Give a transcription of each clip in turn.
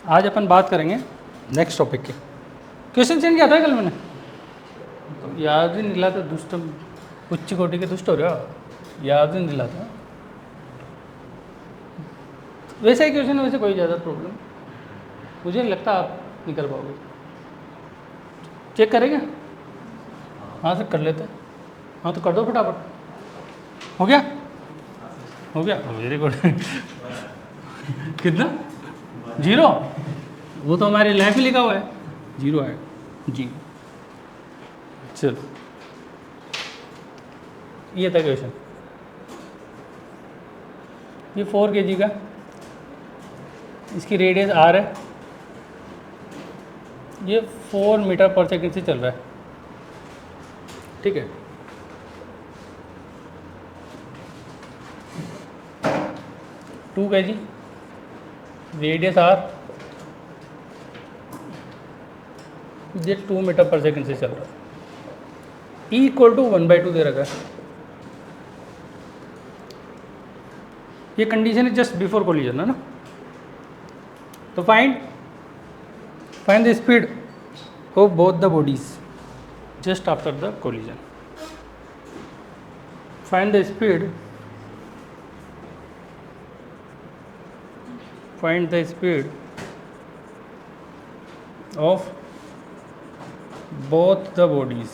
आज अपन बात करेंगे नेक्स्ट टॉपिक की। क्वेश्चन सेंड किया था कल मैंने, तो याद ही नहीं दिलाता। दुष्ट उच्च कोटि के दुष्ट हो रहे हो, याद ही नहीं दिलाता। वैसा ही क्वेश्चन, वैसे कोई ज़्यादा प्रॉब्लम मुझे नहीं लगता आप नहीं कर पाओगे। चेक करेंगे? हाँ सर कर लेते हैं। हाँ तो कर दो फटाफट। हो गया? हो गया, वेरी गुड। कितना? 0? वो तो हमारे लाइफ में लिखा हुआ है 0 है जी। चलो ये था क्वेश्चन। ये 4 kg का, इसकी रेडियस r है, ये 4 मीटर पर सेकंड से चल रहा है, ठीक है। टू kg, रेडियस r, ये 2 मीटर पर सेकंड से चल रहा है। E = 1/2 दे रखा है। ये कंडीशन है जस्ट बिफोर कोलिजन, है ना। तो find the speed of both the bodies just after the collision. Find the speed of both the bodies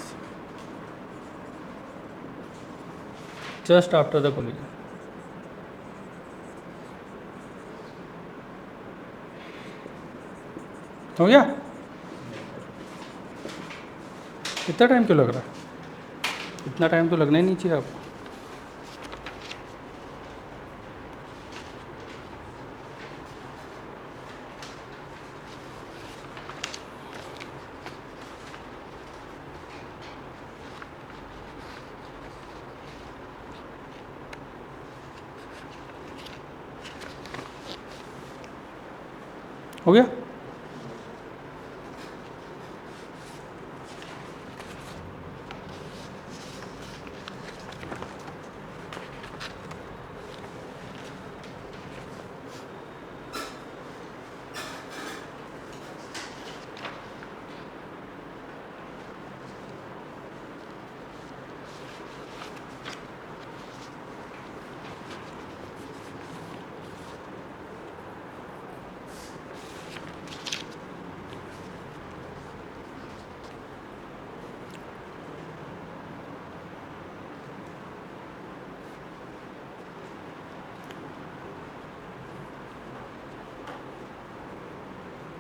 just after the collision। हो गया? इतना टाइम क्यों लग रहा है? इतना टाइम तो लगना ही नहीं चाहिए आपको। हो गया?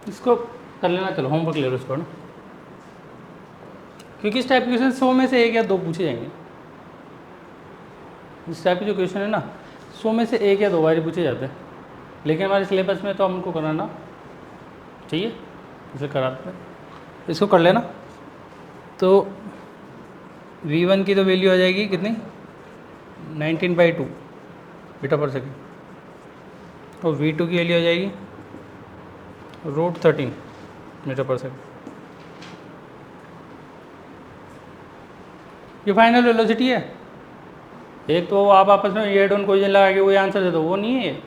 इसको कर लेना, चलो होमवर्क ले लो इसको ना, क्योंकि इस टाइप के क्वेश्चन 100 में से 1 या 2 पूछे जाएंगे। इस टाइप के जो क्वेश्चन है ना 100 में से 1 या 2 बार पूछे जाते हैं, लेकिन हमारे सिलेबस में तो हमको कराना चाहिए, इसे कराते हैं। इसको कर लेना। तो V1 की तो वैल्यू आ जाएगी कितनी, 19/2 मीटर पर सेकेंड, और V2 की वैल्यू आ जाएगी √13 मीटर पर सेकेंड। ये फाइनल वेलोसिटी है। एक तो आप आपस में एड ऑन क्वेश्चन लगा के वही आंसर दे दो, वो नहीं है।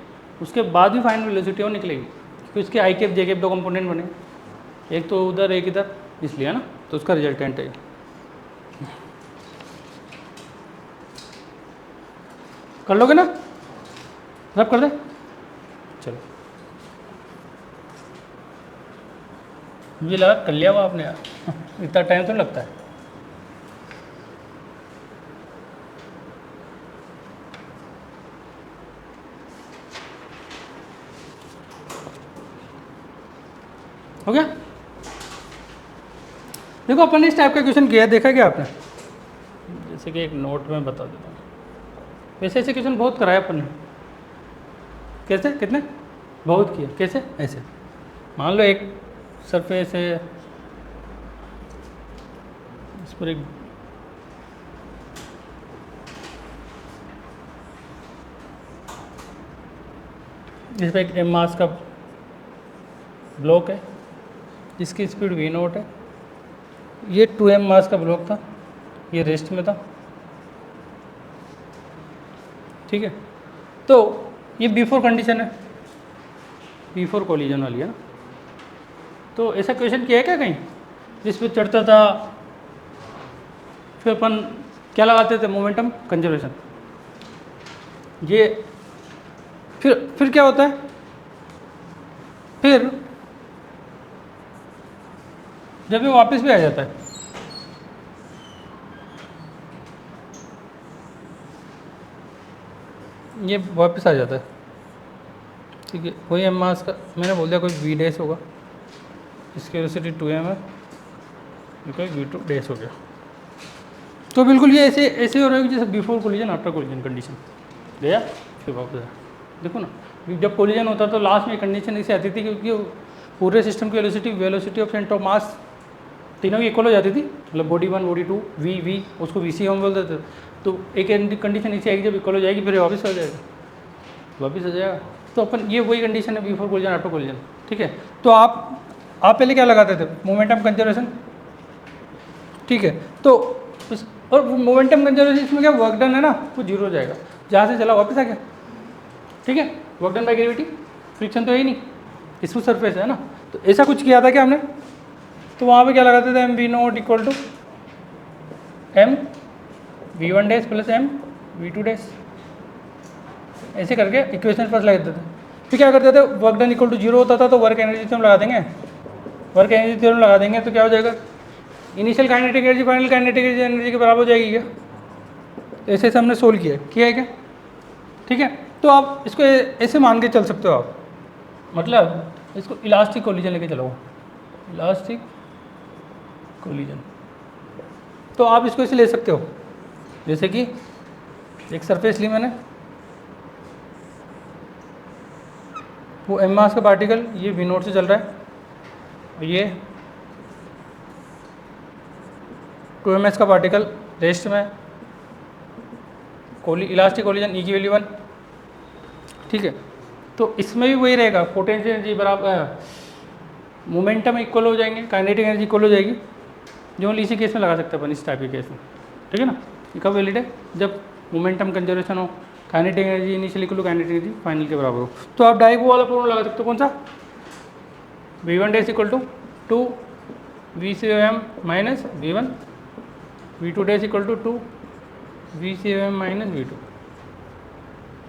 उसके बाद भी फाइनल वेलोसिटी वो निकलेगी, क्योंकि उसके आई कैप जे कैप 2 कंपोनेंट बने, एक तो उधर एक इधर, इसलिए ना। तो उसका रिजल्टेंट है। कर लोगे ना? रब कर दे, चलो। मुझे लगा कर लिया हुआ आपने यार। इतना टाइम तो लगता है। हो गया? देखो अपन ने इस टाइप का क्वेश्चन किया, देखा क्या आपने? जैसे कि एक नोट में बता देता हूँ। वैसे ऐसे क्वेश्चन बहुत कराया अपन ने। कैसे? कितने? बहुत किया। कैसे? ऐसे मान लो एक सरफेस है, इस पर एक m मास का ब्लॉक है, जिसकी स्पीड v0 है। ये 2m मास का ब्लॉक था, ये रेस्ट में था, ठीक है। तो ये बिफोर कंडीशन है, बिफोर कोलिजन वाली है ना। तो ऐसा क्वेश्चन किया है क्या कहीं जिस पे चढ़ता था, फिर अपन क्या लगाते थे, मोमेंटम कंजर्वेशन। ये फिर क्या होता है, फिर जब ये वापस भी आ जाता है, ये वापस आ जाता है, ठीक है। वही एम मास का मैंने बोल दिया, कोई वी डैश होगा, इसकी वेलोसिटी 2m है, कोई v2 डैश हो गया। तो बिल्कुल ये ऐसे हो रहा है जैसे before collision after collision condition गया, फिर वापस आया। देखो ना, जब कोलिजन होता तो लास्ट में कंडीशन ऐसी आती थी क्योंकि पूरे सिस्टम की वेलोसिटी ऑफ सेंटर ऑफ मास तीनों की इक्वल हो जाती थी, मतलब बॉडी 1 बॉडी 2 वी उसको वी सी हम बोलते थे। तो एक कंडीशन ऐसी आएगी जब इक्वल हो जाएगी, फिर वापस आ जाएगा, वापस आ जाएगा। तो अपन ये वही कंडीशन है बिफोर कोलिजन आफ्टर कोलिजन, ठीक है। तो आप पहले क्या लगाते थे, मोमेंटम कंजर्वेशन, ठीक है। तो और मोमेंटम कंजर्वेशन इसमें क्या वर्क डन है ना, वो जीरो हो जाएगा, जहाँ से चला वापस आ गया, ठीक है। Work done by gravity, friction तो है ही नहीं, स्मूथ सरफेस है ना। तो ऐसा कुछ किया था क्या हमने, तो वहाँ पे क्या लगाते थे, mv0 equal to m v1 dash plus m v2 dash, ऐसे करके इक्वेशन फर्स्ट लगा देते थे। फिर क्या करते थे, work done equal to zero होता था तो वर्क एनर्जी थ्योरम लगा देंगे, वर्क एनर्जी थ्योरम लगा देंगे तो क्या हो जाएगा, initial kinetic energy final kinetic energy के बराबर हो जाएगी क्या। ऐसे हमने सोल्व किया है क्या, ठीक है। तो आप इसको ऐसे मान के चल सकते हो आप, मतलब इसको इलास्टिक कोलिजन लेके चलो, इलास्टिक कोलिजन। तो आप इसको ऐसे ले सकते हो, जैसे कि एक सरफेस ली मैंने, वो एम मास का पार्टिकल ये v0 से चल रहा है, ये 2ms का पार्टिकल रेस्ट में, इलास्टिक कोलिजन ई की वैल्यू 1, ठीक है। तो इसमें भी वही रहेगा, पोटेंशियल एनर्जी बराबर, मोमेंटम इक्वल हो जाएंगे, काइनेटिक एनर्जी इक्वल हो जाएगी, जो इसी केस में लगा सकते हैं अपन, इस टाइप के केस में, ठीक है ना। ये कब वैलिड है, जब मोमेंटम कंजर्वेशन हो, kinetic energy initial equal to kinetic energy final के बराबर हो। तो आप डायरेक्ट वो वाला फॉर्मूला लगा सकते हो, कौन सा, v1 dash equal to 2 VCM minus v1, v2 dash equal to 2 VCM minus v2।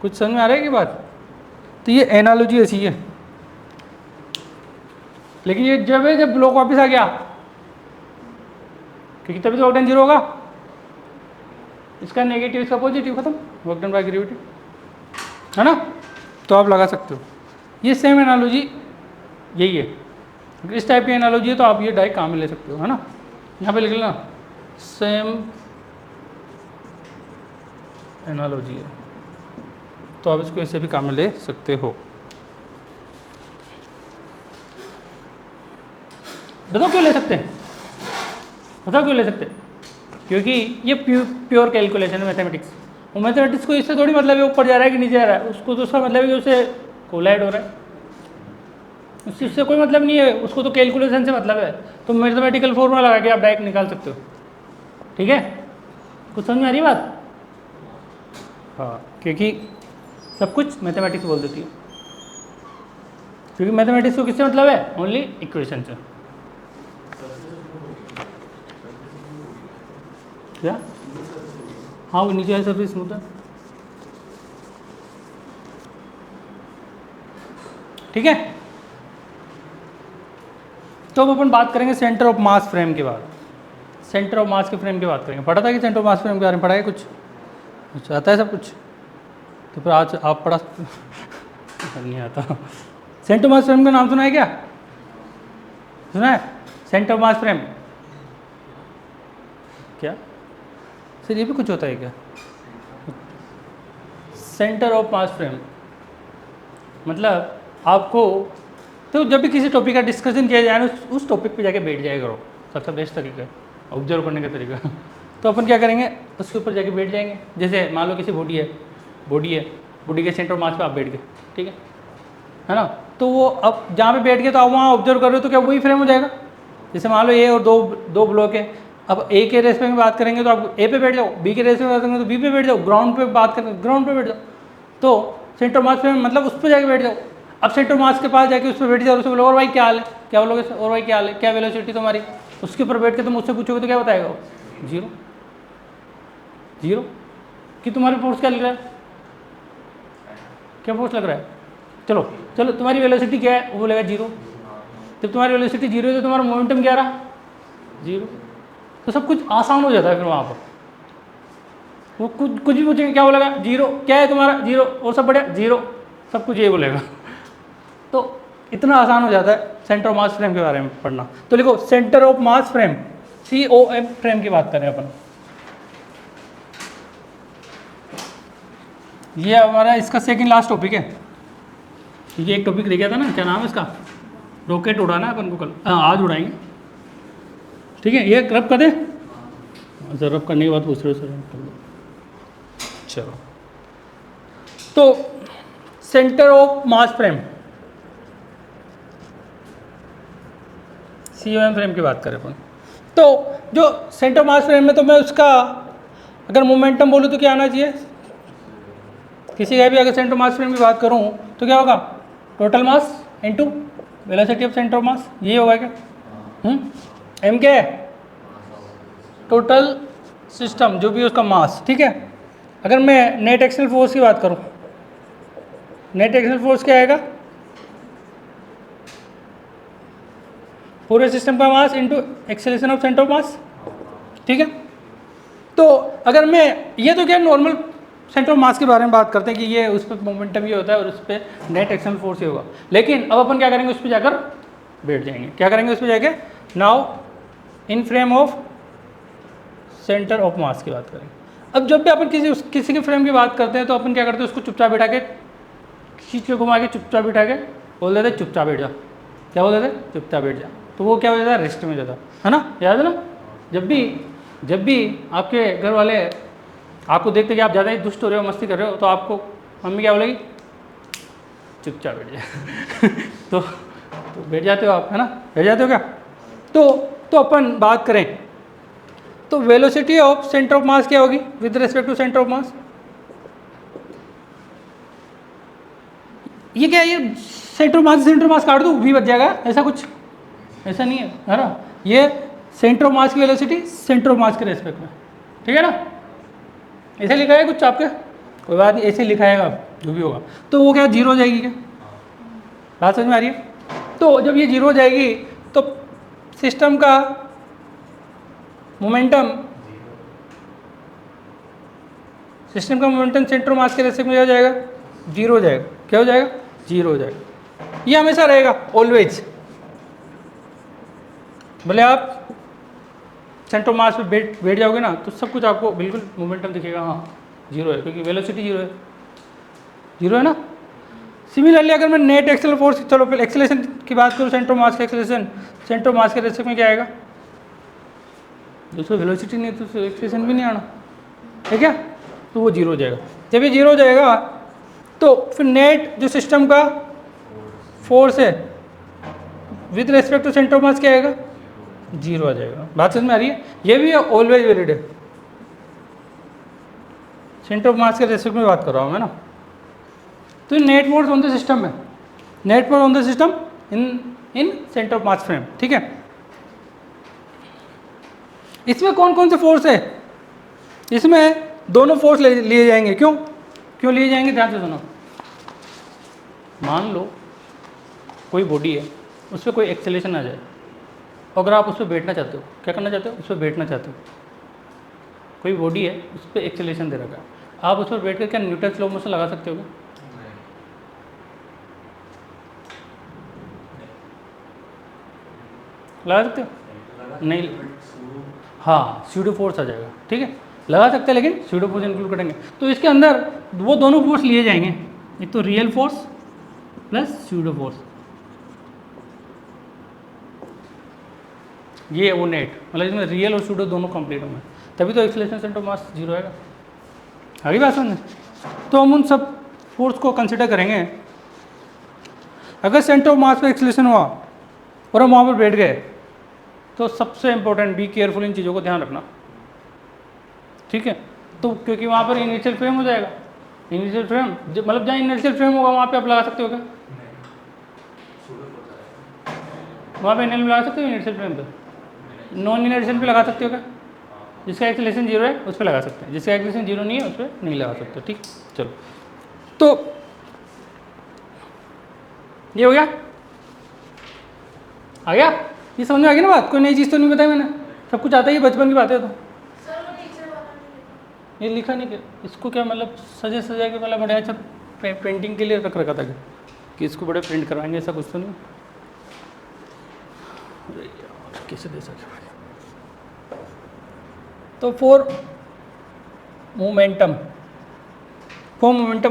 कुछ समझ में आ रहा है कि बात। तो ये एनालॉजी ऐसी है, लेकिन ये जब ब्लॉक वापस आ गया, क्योंकि तभी तो वर्क डन जीरो होगा, इसका नेगेटिव इसका पॉजिटिव, खत्म, वर्क डन बाय ग्रेविटी, है ना। तो आप लगा सकते हो, ये सेम एनालॉजी यही है। इस टाइप की एनालॉजी है तो आप ये डायरेक्ट काम में ले सकते हो, है ना। यहाँ पे लिख लेना सेम एनालॉजी है, तो आप इसको ऐसे भी काम में ले सकते हो। बताओ क्यों ले सकते हैं, बताओ क्यों ले सकते हैं, क्योंकि ये प्योर कैलकुलेशन है, मैथमेटिक्स। और मैथमेटिक्स को इससे थोड़ी मतलब है ऊपर जा रहा है कि नीचे जा रहा है, उसको तो उसका मतलब है कि उसे कोलाइड हो रहा है, उससे कोई मतलब नहीं है, उसको तो कैलकुलेशन से मतलब है। तो मैथमेटिकल फॉर्मूला लगा के आप डायरेक्ट निकाल सकते हो, ठीक है। कुछ समझ में आ रही बात, हाँ, क्योंकि सब कुछ मैथमेटिक्स बोल देती है, क्योंकि मैथमेटिक्स को किससे मतलब है, ओनली इक्वेशन से। क्या, हाँ, वो नीचे वाली सरफेस स्मूथ है, ठीक है। तो अब अपन बात करेंगे सेंटर ऑफ मास फ्रेम के बाद, सेंटर ऑफ मास के फ्रेम की बात करेंगे। पढ़ा था कि सेंटर ऑफ मास फ्रेम के बारे में पढ़ा है कुछ, अच्छा आता है सब कुछ, तो फिर आज आप पढ़ा नहीं आता। सेंटर ऑफ मास फ्रेम का नाम सुना है क्या, सुना है, सेंटर ऑफ मास फ्रेम, क्या सर ये भी कुछ होता है क्या, सेंटर ऑफ मास फ्रेम मतलब आपको, तो जब भी किसी टॉपिक का डिस्कशन किया जाए ना, उस टॉपिक पे जाके बैठ जाया करो, सबसे बेस्ट तरीका है ऑब्जर्व करने का तरीका। तो अपन क्या करेंगे, उसके ऊपर जाके बैठ जाएंगे। जैसे मान लो किसी बॉडी है, बॉडी के सेंटर ऑफ मास पे आप बैठ गए, ठीक है ना। तो वो अब जहाँ पे बैठ गए तो आप वहाँ ऑब्जर्व कर रहे हो, तो क्या वही फ्रेम हो जाएगा। जैसे मान लो ए और दो ब्लॉक है, अब ए के रेस में बात करेंगे तो आप ए पे बैठ जाओ, बी के रेस में बात करेंगे तो बी पे बैठ जाओ, ग्राउंड पे बात करेंगे ग्राउंड पे बैठ जाओ। तो सेंटर ऑफ मास पे मतलब उस पर जाके बैठ जाओ। अब सेंटर ऑफ मास के पास जाके उस पर बैठ जाओ, उसको बोलो और भाई क्या हाल है, क्या बोलोगे और भाई क्या वेलोसिटी तुम्हारी, उसके ऊपर बैठ के तुम मुझसे पूछोगे तो क्या बताएगा वो, जीरो जीरो। कि तुम्हारी फोर्स क्या लग रहा है, क्या फोर्स लग रहा है, चलो चलो तुम्हारी वेलोसिटी क्या है, वो बोलेगा जीरो। जब तुम्हारी वेलोसिटी जीरो है तो तुम्हारा मोमेंटम क्या रहा, जीरो। तो सब कुछ आसान हो जाता है फिर वहाँ पर, वो कुछ भी पूछेंगे क्या बोलेगा, जीरो। क्या है तुम्हारा, जीरो। और सब बढ़िया, जीरो, सब कुछ ये बोलेगा। तो इतना आसान हो जाता है सेंटर ऑफ मास फ्रेम के बारे में पढ़ना। तो लिखो centre of mass frame, COM frame की बात करें अपन। ये हमारा इसका सेकंड लास्ट टॉपिक है। ये एक टॉपिक रह गया था ना, क्या नाम है इसका, रॉकेट उड़ाना है अपन को कल, आज उड़ाएंगे। ठीक है, ये रब कर दे, अच्छा रब करने के बाद पूछ रहे हो सर कर दो। चलो, तो centre of mass frame, COM frame की बात करें अपन। तो जो सेंटर ऑफ मास फ्रेम में, तो मैं उसका अगर मोमेंटम बोलूँ तो क्या आना चाहिए, किसी का भी अगर सेंटर ऑफ मास फ्रेम की बात करूँ तो क्या होगा, total mass into velocity of centre of mass, ये होगा क्या। एम क्या है, टोटल सिस्टम जो भी उसका मास, ठीक है। अगर मैं नेट एक्सटर्नल फोर्स की बात करूँ, नेट एक्सटर्नल फोर्स क्या आएगा, पूरे सिस्टम का mass into acceleration of centre of मास, ठीक है। तो अगर मैं, ये तो क्या नॉर्मल सेंटर ऑफ मास के बारे में बात करते हैं कि ये उस पर मोमेंटम ये होता है और उस पर नेट एक्सटर्नल फोर्स ये होगा। लेकिन अब अपन क्या करेंगे, उस पर जाकर बैठ जाएंगे। क्या करेंगे उस पर जाके, now in frame of centre of मास की बात करेंगे। अब जब भी अपन किसी के फ्रेम की बात करते हैं तो अपन क्या करते हैं, उसको चुपचाप बैठा के, खींच के घुमा के चुपचाप बैठा के बोल देते चुपचाप बैठ जा। क्या बोल देते, चुपचाप बैठ जा। तो वो क्या हो जाता है, रेस्ट में जाता है ना, याद है ना। जब भी आपके घर वाले आपको देखते कि आप ज़्यादा ही दुष्ट हो रहे हो, मस्ती कर रहे हो, तो आपको मम्मी क्या बोलेगी, चुपचाप बैठ जाए। तो बैठ जाते हो आप, है ना, बैठ जाते हो क्या। तो अपन बात करें तो velocity of centre of mass क्या होगी with respect to centre of mass. ये क्या है, ये सेंटर ऑफ मास काट दूँ, v बच जाएगा, ऐसा कुछ, ऐसा नहीं है ना। ये सेंटर ऑफ मास की वेलोसिटी सेंटर ऑफ मास के रेस्पेक्ट में, ठीक है ना। ऐसे लिखा है कुछ आपके, कोई बात नहीं, ऐसे लिखा है जो भी होगा। तो वो क्या जीरो हो जाएगी, क्या बात समझ में आ रही है। तो जब ये जीरो हो जाएगी तो सिस्टम का मोमेंटम सेंटर ऑफ मास के रेस्पेक्ट में क्या हो जाएगा, जीरो हो जाएगा। क्या हो जाएगा, जीरो हो जाएगा। ये हमेशा रहेगा ऑलवेज। भले आप सेंटर ऑफ मास पे बैठ जाओगे ना तो सब कुछ आपको बिल्कुल मोमेंटम दिखेगा, हाँ जीरो है, क्योंकि वेलोसिटी जीरो है ना। सिमिलरली अगर मैं नेट एक्सेल फोर्स, चलो फिर एक्सेलरेशन की बात करूँ, सेंटर ऑफ मास का एक्सेलरेशन सेंटर ऑफ मास के रेस्पेक्ट में क्या आएगा, दोस्तों वेलोसिटी नहीं तो एक्सेलरेशन भी नहीं आना, ठीक है। तो वो जीरो हो जाएगा। जब ये जीरो हो जाएगा तो फिर नेट जो सिस्टम का फोर्स है with respect to centre of mass क्या आएगा, जीरो आ जाएगा। बात समझ में आ रही है। ये भी ऑलवेज वैलिड है, सेंटर ऑफ मास के रेस्पेक्ट में बात कर रहा हूँ मैं ना। तो net force on the system है, net force on the system in centre of mass frame, ठीक है। इसमें कौन कौन से फोर्स है, इसमें दोनों फोर्स लिए जाएंगे। क्यों लिए जाएंगे, ध्यान से सुनो। मान लो कोई बॉडी है, उस पर कोई एक्सेलरेशन आ जाए, अगर आप उस पर बैठना चाहते हो, क्या करना चाहते हो, उस पर बैठना चाहते हो। कोई बॉडी है, उस पर एक्सेलरेशन दे रखा है, आप उस पर बैठ कर क्या न्यूटन स्लो मोशन लगा सकते हो क्या, लगा सकते हो नहीं, हाँ स्यूडो फोर्स आ जाएगा, ठीक है, लगा सकते हैं, लेकिन स्यूडो फोर्स इंक्लूड करेंगे। तो इसके अंदर वो दोनों फोर्स लिए जाएंगे, एक तो real force plus pseudo force, ये वो नेट, मतलब इसमें रियल और स्यूडो दोनों कंप्लीट होंगे, तभी तो acceleration centre of mass zero आएगा। आगे बात समझ। तो हम उन सब फोर्स को कंसिडर करेंगे। अगर सेंटर ऑफ मास पे एक्सेलरेशन हुआ और हम वहाँ पर बैठ गए तो सबसे इंपॉर्टेंट, बी केयरफुल, इन चीज़ों को ध्यान रखना, ठीक है। तो क्योंकि वहाँ पर इनिशियल फ्रेम हो जाएगा, इनिशियल फ्रेम मतलब जहाँ इनिशियल फ्रेम होगा वहाँ पे आप लगा सकते हो क्या, वहाँ पे एनएल में लगा सकते हो यूनिट सेल फ्रेम पे, नॉन यूनिट सेल पे लगा सकते हो क्या? जिसका एक्सेलरेशन 0 है उस पर लगा सकते हैं, जिसका एक्सेलरेशन 0 नहीं है उस पर नहीं लगा सकते। ठीक, चलो तो ये हो गया, आ गया, ये समझ में आ गई ना बात? कोई नई चीज़ तो नहीं बताई मैंने, सब कुछ आता ही है, बचपन की बातें। तो ये लिखा नहीं कि इसको क्या मतलब सजा सजा के मतलब बड़े अच्छा पेंटिंग के लिए रख रखा था कि इसको बड़े प्रिंट करवाएंगे, ऐसा कुछ तो नहीं। अरे यार कैसे दे सकते? तो for momentum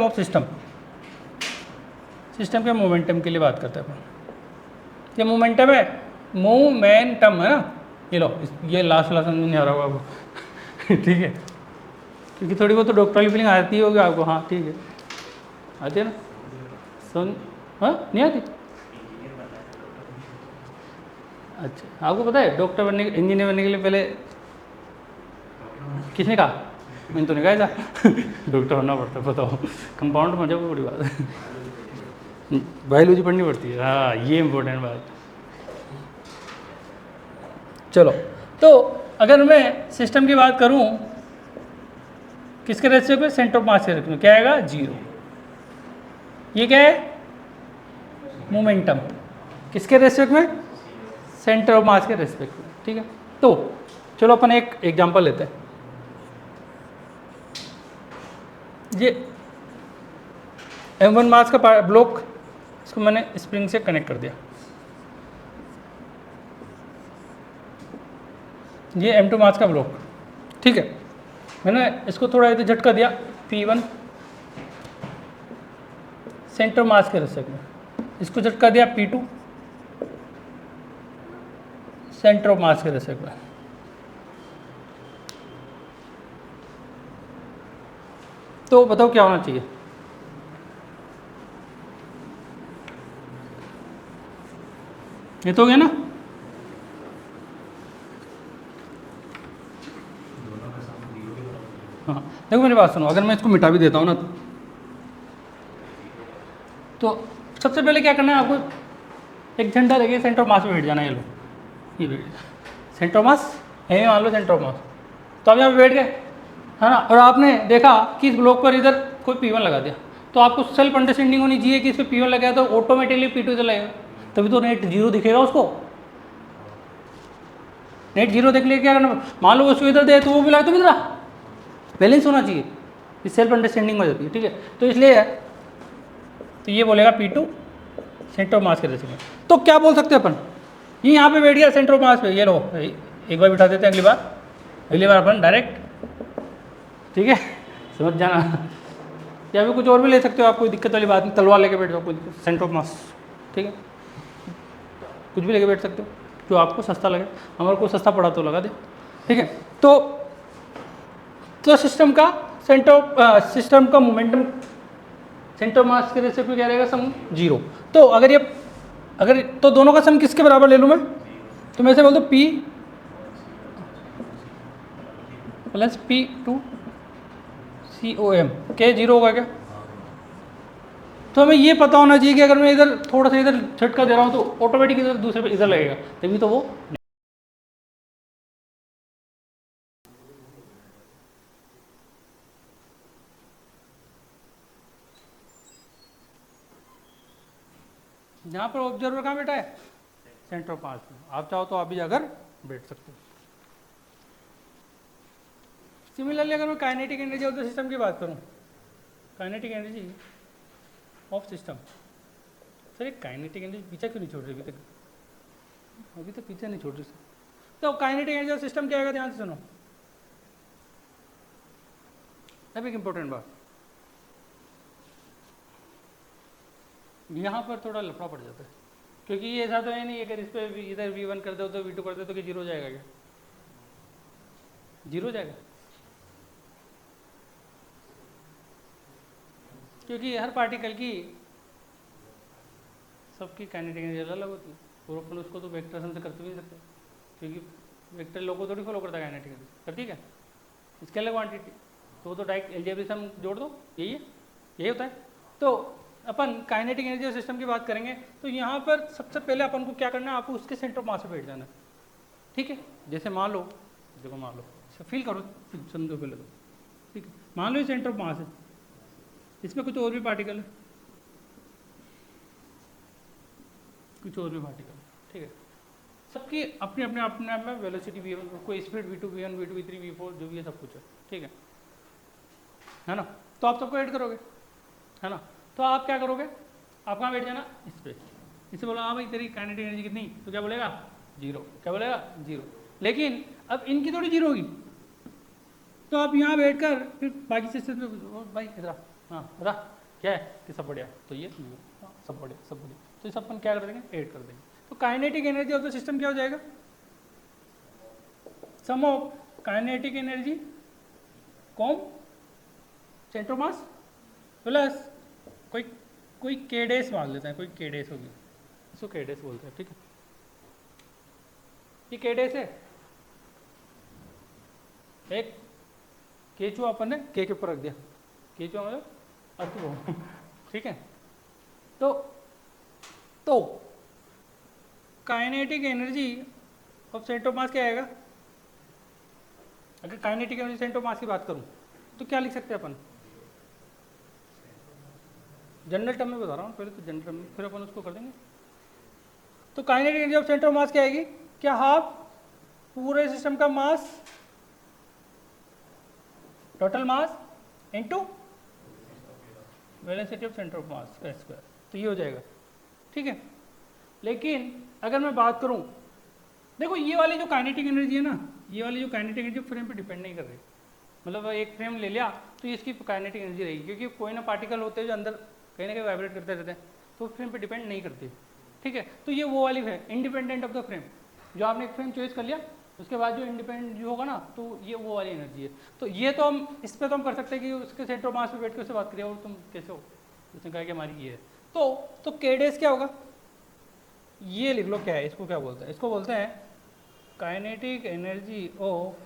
of system, system के मोमेंटम के लिए बात करते हैं अपन। ये मोमेंटम है, मोमेंटम है ना, ये लो ये लास्ट समझ नहीं आ रहा होगा आपको ठीक है, क्योंकि थोड़ी बहुत तो डॉक्टरली फीलिंग आती होगी आपको। हाँ ठीक है, आती है ना, सुन, हाँ नहीं आती? अच्छा, आपको पता है डॉक्टर बनने इंजीनियर बनने के लिए पहले किसने कहा? मैंने तो नहीं कहा ऐसा डॉक्टर होना पड़ता है, बताओ कंपाउंड में जाओ, बड़ी बात है, बायोलॉजी पढ़नी पड़ती है। हाँ ये इम्पोर्टेंट बात। चलो तो अगर मैं सिस्टम की बात करूं, किसके रेशियो पे? सेंटर ऑफ मास के रेशियो में। क्या आएगा? 0। ये क्या है? मोमेंटम। किसके रेस्पेक्ट में? सेंटर ऑफ मास के रेस्पेक्ट में। ठीक है, तो चलो अपन एक एग्जांपल लेते हैं। ये M1 मास का ब्लॉक, इसको मैंने स्प्रिंग से कनेक्ट कर दिया। ये M2 मास का ब्लॉक, ठीक है, मैंने इसको थोड़ा इधर झटका दिया, P1 सेंटर मास के रेस्पेक्ट में, इसको झटका दिया P2 सेंटर ऑफ मास के रेस्पेक्ट में। तो बताओ क्या होना चाहिए? ये तो हो गया ना? हाँ देखो मेरी बात सुनो, अगर मैं इसको मिटा भी देता हूँ ना, तो सबसे पहले क्या करना है आपको? एक झंडा लेके सेंटर ऑफ मास में बैठ जाना है। ये लो, ये बैठ सेंटर ऑफ मास है, मान लो सेंटर ऑफ मास, तो आप यहाँ पे बैठ गए है ना, और आपने देखा कि इस ब्लॉक पर इधर कोई P1 लगा दिया, तो आपको सेल्फ अंडरस्टैंडिंग होनी चाहिए कि इस पर P1 लगाया तो ऑटोमेटिकली P2 इधर लगेगा, तभी तो नेट 0 दिखेगा उसको। नेट 0 देख लिए क्या करना? मान लो उसको इधर दे तो वो भी लगा, तो इधर बैलेंस होना चाहिए, इस सेल्फ अंडरस्टैंडिंग हो जाती है। ठीक है, तो इसलिए तो ये बोलेगा P2 सेंटर ऑफ मास के रेशियो में। तो क्या बोल सकते हैं अपन? ये यहाँ पे बैठ गया सेंटर ऑफ मास पे, ये लो एक बार बिठा देते हैं, अगली बार अपन डायरेक्ट, ठीक है समझ जाना। या फिर कुछ और भी ले सकते हो आप, कोई दिक्कत वाली बात नहीं, तलवार लेके बैठ जाओ, कोई सेंटर ऑफ मास, ठीक है, कुछ भी लेके बैठ सकते हो जो आपको सस्ता लगे, हमारे को सस्ता पड़ा तो लगा दे। ठीक है, तो सिस्टम का सेंटर ऑफ सिस्टम का मोमेंटम सेंटर ऑफ मास के रेशियो पे क्या रहेगा? सम 0। तो अगर तो दोनों का सम किसके बराबर ले लूँ मैं? तो मैं ऐसे बोल दूँ P प्लस P2 COM, क्या 0 होगा क्या? तो हमें ये पता होना चाहिए कि अगर मैं इधर थोड़ा सा इधर झटका दे रहा हूँ तो ऑटोमेटिक इधर दूसरे पे इधर लगेगा, तभी तो वो यहाँ पर ऑब्जर्वर कहाँ बैठा है? सेंटर ऑफ मास में। आप चाहो तो आप भी जाकर बैठ सकते हो। सिमिलरली अगर मैं kinetic energy of the system की बात करूँ, kinetic energy of system, sir ये काइनेटिक एनर्जी पीछे क्यों नहीं छोड़ रही अभी तक पीछे नहीं छोड़ रही। तो काइनेटिक एनर्जी ऑफ सिस्टम क्या आएगा? ध्यान से सुनो, अब एक इंपॉर्टेंट बात, यहाँ पर थोड़ा लफड़ा पड़ जाता है, क्योंकि ये ऐसा तो है नहीं अगर इस पर इधर V1 कर दो तो V2 कर दो तो कि 0 जाएगा क्या? 0 जाएगा, क्योंकि हर पार्टिकल की सबकी काइनेटिक एनर्जी अलग होती है, और अपन उसको तो वेक्टर सम से करते भी नहीं सकते, क्योंकि वेक्टर लोगों थोड़ी फॉलो करता है काइनेटिक एनर्जी, करती है क्या? इसके अलग क्वांटिटी, तो वो तो डायरेक्ट एलजेब्रिक सम जोड़ दो, यही है, यही होता है। तो अपन काइनेटिक एनर्जी और सिस्टम की बात करेंगे तो यहाँ पर सबसे पहले अपन को क्या करना है, आपको उसके सेंटर ऑफ मास पे बैठ जाना है, ठीक है। जैसे मान लो, देखो मान लो, फील करो, समझो पहले तो, ठीक है। मान लो ये सेंटर ऑफ मास है, इसमें कुछ और भी पार्टिकल है, कुछ और भी पार्टिकल, ठीक है। सबकी अपने अपने अपने आप में वेलोसिटी v1, कोई speed v2 v1 v2 v3 v4 जो भी है सब कुछ है, ठीक है ना। तो आप सबको ऐड करोगे, है ना। तो आप क्या करोगे, आप कहाँ बैठ जाना, इस पे, इससे बोला हाँ भाई तेरी काइनेटिक एनर्जी कितनी, तो क्या बोलेगा 0, क्या बोलेगा 0। लेकिन अब इनकी थोड़ी 0 होगी, तो आप यहाँ बैठ कर फिर बाकी सिस्टम में भाई इधर हाँ बता क्या है कि सब बढ़िया, तो ये हाँ, सब बढ़िया सब बढ़िया, तो इस अपन क्या कर देंगे, ऐड कर देंगे। तो kinetic energy of the system क्या हो जाएगा, sum of kinetic energy COM centre of mass plus कोई केडेस मान लेते हैं, कोई केडेस होगी, इसको केडेस बोलते हैं, ठीक है। ये केडेस है, एक केचुआ अपन ने के ऊपर रख दिया, केचुआ मतलब अर्थ, ठीक है। तो kinetic energy of centre of mass क्या आएगा, अगर काइनेटिक एनर्जी सेंटर ऑफ मास की बात करूं तो क्या लिख सकते हैं अपन, जनरल टर्म में बता रहा हूँ पहले, तो जनरल टर्म में फिर अपन उसको कर देंगे। तो kinetic energy of centre of mass क्या आएगी, क्या हाफ पूरे सिस्टम का mass, total mass into velocity of centre of mass का स्क्वायर, तो ये हो जाएगा, ठीक है। लेकिन अगर मैं बात करूं, देखो ये वाली जो काइनेटिक एनर्जी है ना, ये वाली जो काइनेटिक एनर्जी फ्रेम पे डिपेंड नहीं कर रही, मतलब एक फ्रेम ले लिया तो ये इसकी काइनेटिक एनर्जी रहेगी, क्योंकि कोई ना पार्टिकल होते हैं जो अंदर कहीं ना कहीं वाइब्रेट करते रहते हैं, तो फ्रेम पे डिपेंड नहीं करती, ठीक है। तो ये वो वाली है इंडिपेंडेंट ऑफ द फ्रेम, जो आपने एक फ्रेम चॉइस कर लिया उसके बाद जो इंडिपेंडेंट जो होगा ना, तो ये वो वाली एनर्जी है। तो ये तो हम इस पर तो हम कर सकते हैं कि उसके सेंटर ऑफ मास पे बैठ के उससे बात करिए और तुम कैसे हो, उसने कहा कि हमारी ये है, तो केडेस क्या होगा, ये लिख लो क्या है, इसको क्या बोलते हैं, इसको बोलते हैं kinetic energy of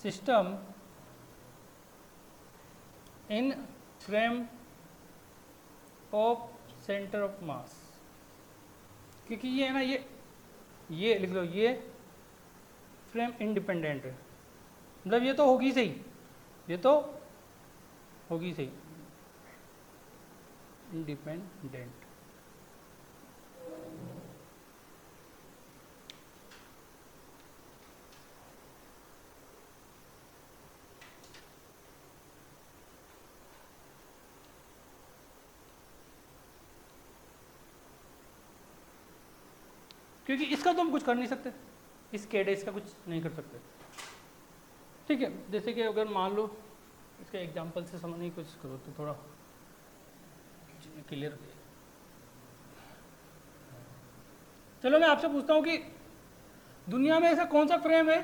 system in frame of centre of मास, क्योंकि ये है ना, ये लिख लो, ये फ्रेम इंडिपेंडेंट है, मतलब ये तो होगी सही, ये तो होगी सही इंडिपेंडेंट, क्योंकि इसका तो हम कुछ कर नहीं सकते, इस केडेस का कुछ नहीं कर सकते, ठीक है। जैसे कि अगर मान लो इसके एग्जांपल से समझने की कोशिश करो तो थोड़ा क्लियर। चलो मैं आपसे पूछता हूँ कि दुनिया में ऐसा कौन सा फ्रेम है,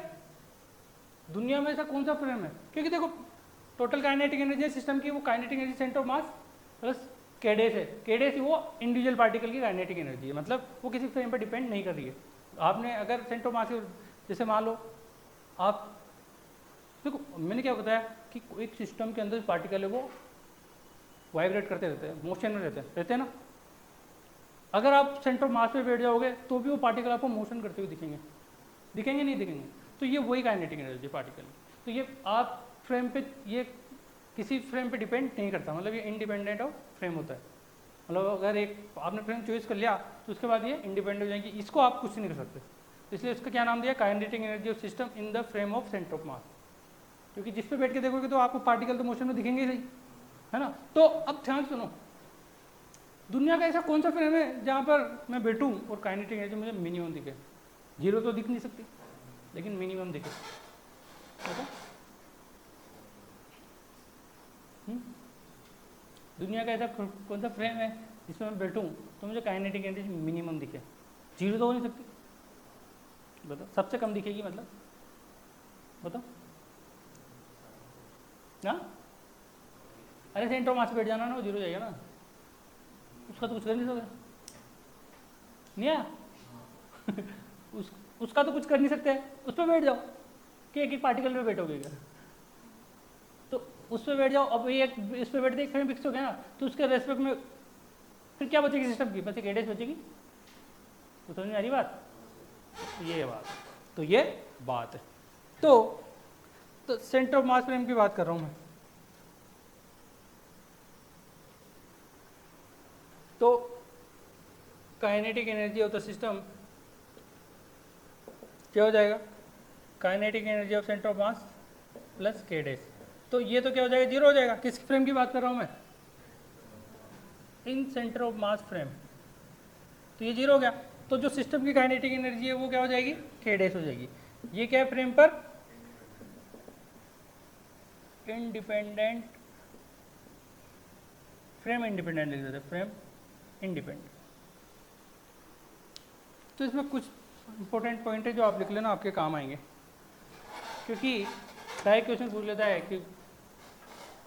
दुनिया में ऐसा कौन सा फ्रेम है, क्योंकि देखो टोटल काइनेटिक एनर्जी सिस्टम की, वो kinetic energy centre of mass plus केडेस है, केडेस वो इंडिविजुअल पार्टिकल की काइनेटिक एनर्जी है, मतलब वो किसी फ्रेम पर डिपेंड नहीं कर रही है। आपने अगर सेंटर ऑफ मास, जैसे मान लो आप, देखो मैंने क्या बताया कि एक सिस्टम के अंदर पार्टिकल है वो वाइब्रेट करते रहते हैं, मोशन में रहते हैं ना। अगर आप सेंटर ऑफ मास पे बैठ जाओगे तो भी वो पार्टिकल आपको मोशन करते हुए दिखेंगे नहीं दिखेंगे, तो ये वही काइनेटिक एनर्जी पार्टिकल। तो ये आप फ्रेम पे, ये किसी फ्रेम पे डिपेंड नहीं करता, मतलब ये इंडिपेंडेंट ऑफ फ्रेम होता है, मतलब अगर एक आपने फ्रेम चॉइस कर लिया तो उसके बाद ये इंडिपेंडेंट हो जाएगी, इसको आप कुछ नहीं कर सकते, इसलिए इसका क्या नाम दिया, kinetic energy of system in the frame of centre of मास, क्योंकि जिस पे बैठ के देखोगे तो आपको पार्टिकल तो मोशन में दिखेंगे ही सही, है ना। तो अब ध्यान सुनो, दुनिया का ऐसा कौन सा फ्रेम है जहाँ पर मैं बैठूँ और काइनेटिक एनर्जी मुझे मिनिमम दिखे, 0 तो दिख नहीं सकती लेकिन मिनिमम दिखे, है दुनिया का ऐसा कौन सा फ्रेम है जिसमें मैं बैठूँ तो मुझे काइनेटिक एनर्जी मिनिमम दिखे, 0 तो हो नहीं सकती, बताओ सबसे कम दिखेगी, मतलब बताओ ना। अरे सेंटर ऑफ मास बैठ जाना ना, वो 0 हो जाएगा ना, उसका तो कुछ कर नहीं सकते, नहीं है उसका तो कुछ कर नहीं सकते, उस पर बैठ जाओ कि एक पार्टिकल पे बैठोगे क्या, तो उस पर बैठ जाओ। अब ये इस पर बैठते एक फ्रेम फिक्स हो गया ना, तो उसके रेस्पेक्ट में फिर क्या बचेगी सिस्टम की, बस एक एडेस बचेगी। तो समझ में आ रही बात, ये बात, तो ये बात है। तो सेंटर ऑफ मास फ्रेम की बात कर रहा हूं मैं। तो kinetic energy of the system क्या हो जाएगा, kinetic energy of centre of mass plus के डेस। तो ये तो क्या हो जाएगा, जीरो हो जाएगा। किस फ्रेम की बात कर रहा हूं मैं, इन सेंटर ऑफ मास फ्रेम। तो ये जीरो हो गया। तो जो सिस्टम की काइनेटिक एनर्जी है वो क्या हो जाएगी, के डेस हो जाएगी। ये क्या है, फ्रेम पर इंडिपेंडेंट, फ्रेम इंडिपेंडेंट लिख देते, फ्रेम इंडिपेंडेंट। तो इसमें कुछ इंपॉर्टेंट पॉइंट है जो आप लिख लेना, आपके काम आएंगे। क्योंकि डायरेक्ट क्वेश्चन पूछ लेता है कि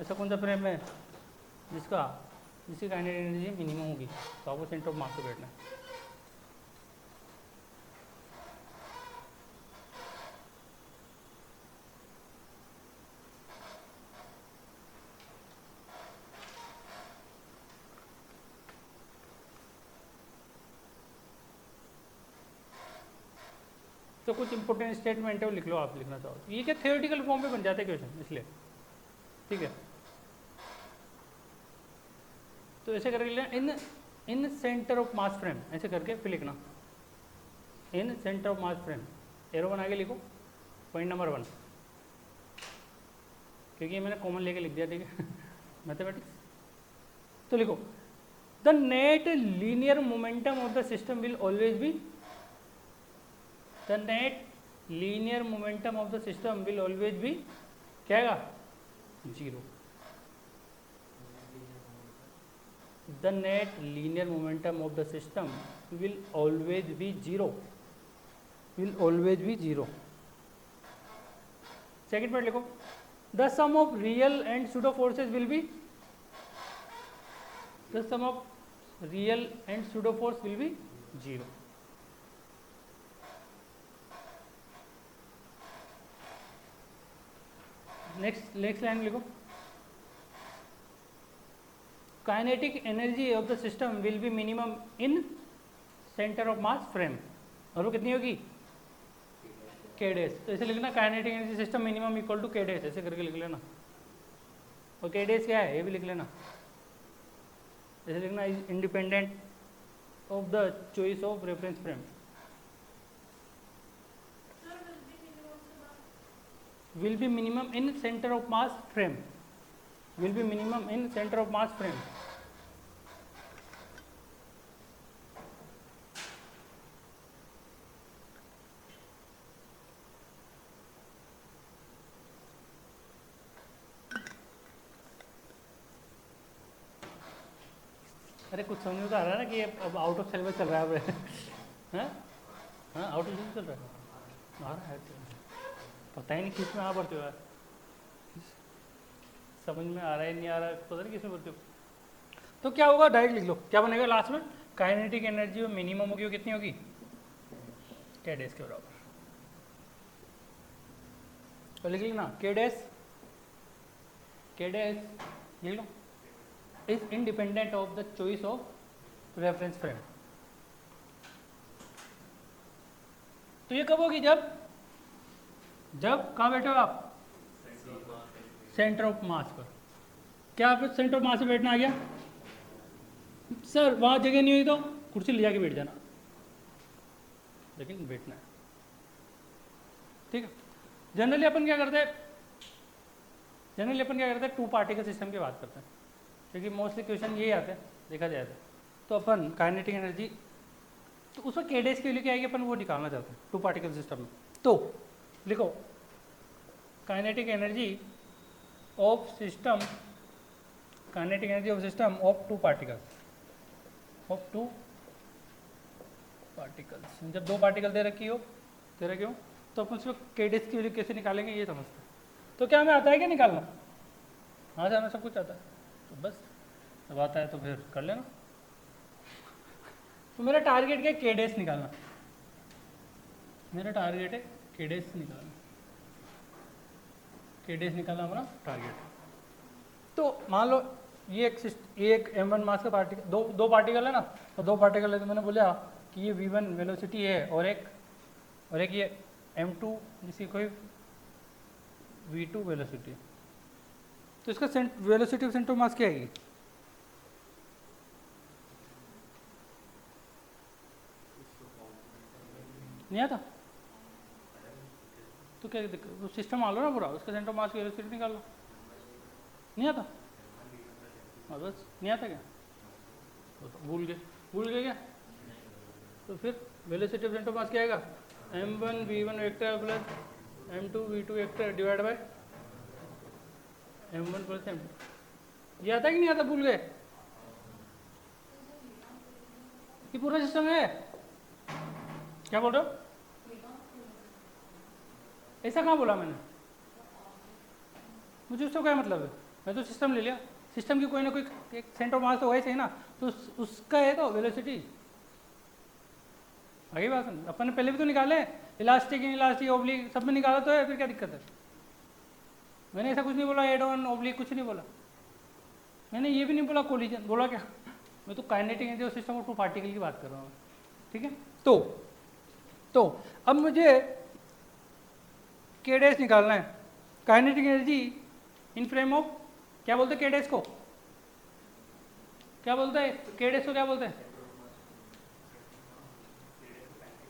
ऐसा कौन सा फ्रेम है जिसकी काइनेटिक एनर्जी मिनिमम होगी, तो आपको सेंटर ऑफ मास पे बैठना है। तो कुछ इंपॉर्टेंट स्टेटमेंट है वो लिख लो, आप लिखना चाहो तो। ये क्या थियोरेटिकल फॉर्म पे बन जाते हैं क्वेश्चन, इसलिए ठीक है। तो ऐसे करके लिखना, in centre of mass frame, ऐसे करके फिर लिखना in centre of mass frame, arrow बना के लिखो पॉइंट नंबर 1, क्योंकि ये मैंने कॉमन लेके लिख दिया, ठीक है मैथमेटिक्स। तो लिखो, the net linear momentum of the system will always be, the net linear momentum of the system will always be, क्या आएगा, zero. The net linear momentum of the system will always be zero. Will always be zero. Second part लिखो, the sum of real and pseudo forces will be, the sum of real and pseudo force will be zero. Next line लिखो, kinetic energy of the system will be minimum in centre of mass frame, और वो कितनी होगी, K dash. तो ऐसे लिखना, kinetic energy system minimum equal to K dash, ऐसे करके लिख लेना। और के डेस क्या है ये भी लिख लेना, ऐसे लिखना, is independent of the choice of reference frame. Will be minimum in centre of mass frame, will be minimum in center of mass frame. अरे कुछ समझ में तो आ रहा है ना कि अब आउट ऑफ सिलेबस चल रहा है, हाँ हाँ आउट ऑफ सिलेबस चल रहा है, आ रहा है, पता ही नहीं किस में आ पढ़ते हो यार, समझ में आ रहा है नहीं आ रहा है, पता नहीं किस में पढ़ते हो। तो क्या होगा, डायरेक्ट लिख लो, क्या बनेगा लास्ट में, काइनेटिक एनर्जी में मिनिमम होगी, वो कितनी होगी, के डेस के बराबर। तो लिख लेना, के डेस लिख लो, is independent of the choice of reference frame. तो ये कब होगी, जब कहाँ बैठे हो आप, सेंटर ऑफ मास पर। क्या आप सेंटर ऑफ मास पे बैठना आ गया, सर वहाँ जगह नहीं हुई तो कुर्सी ले जाके बैठ जाना, लेकिन बैठना है, ठीक है। जनरली अपन क्या करते हैं, टू पार्टिकल सिस्टम की बात करते हैं, क्योंकि मोस्टली क्वेश्चन यही आते हैं देखा जाए तो अपन काइनेटिक एनर्जी, तो उसमें के डेस की वैल्यू क्या आएगी, अपन वो निकालना चाहते हैं टू पार्टिकल सिस्टम में। तो लिखो, kinetic energy of system, kinetic energy of system of two particles, जब दो पार्टिकल दे रखे हो तो अपन उसमें के डेस की वैल्यू कैसे निकालेंगे ये समझते हैं। तो क्या हमें आता है क्या निकालना, हाँ जाना सब कुछ आता है, तो बस जब आता है तो फिर कर लेना। तो मेरा टारगेट क्या है, के डेस निकालना, मेरा टारगेट है के डेस निकालना, के डेस निकालना हमारा टारगेट। तो मान लो ये एक m1 मास का पार्टिकल, दो पार्टिकल है ना, तो दो पार्टिकल है, तो मैंने बोला कि ये v1 वेलोसिटी है और एक ये m2 जिसकी कोई v2 वेलोसिटी, तो इसका velocity of centre of mass क्या आएगी? नहीं आता तो क्या दिक्कत, सिस्टम मान लो ना पूरा, उसका सेंटर ऑफ मास की वेलोसिटी निकाल लो। नहीं आता? हाँ बस, नहीं आता क्या? तो भूल गए क्या? तो फिर velocity of centre of mass क्या आएगा? m1 v1 vector plus m2 v2 vector divide by m1 plus m2। ये आता कि नहीं आता? भूल गए? ये पूरा सिस्टम है। क्या बोल रहे हो? ऐसा कहाँ बोला मैंने? मुझे उसका क्या मतलब है? मैं तो सिस्टम ले लिया, सिस्टम की कोई ना कोई एक सेंटर ऑफ मास तो वैसे है ना, तो उसका है तो वेलोसिटी। आगे बात सुन, अपन ने पहले भी तो निकाले, इलास्टिक इन इलास्टिक ओब्लिक सब में निकाला तो है, फिर क्या दिक्कत है? मैंने ऐसा कुछ नहीं बोला, एड ऑन ओब्लिक कुछ नहीं बोला, मैंने ये भी नहीं बोला कोलिजन, बोला क्या? मैं तो kinetic energy system of two particle की बात कर रहा हूँ, ठीक है। तो अब मुझे के डैश निकालना है, kinetic energy in frame of, क्या बोलते हैं के डैश को? क्या बोलते हैं के डैश को? क्या बोलते हैं?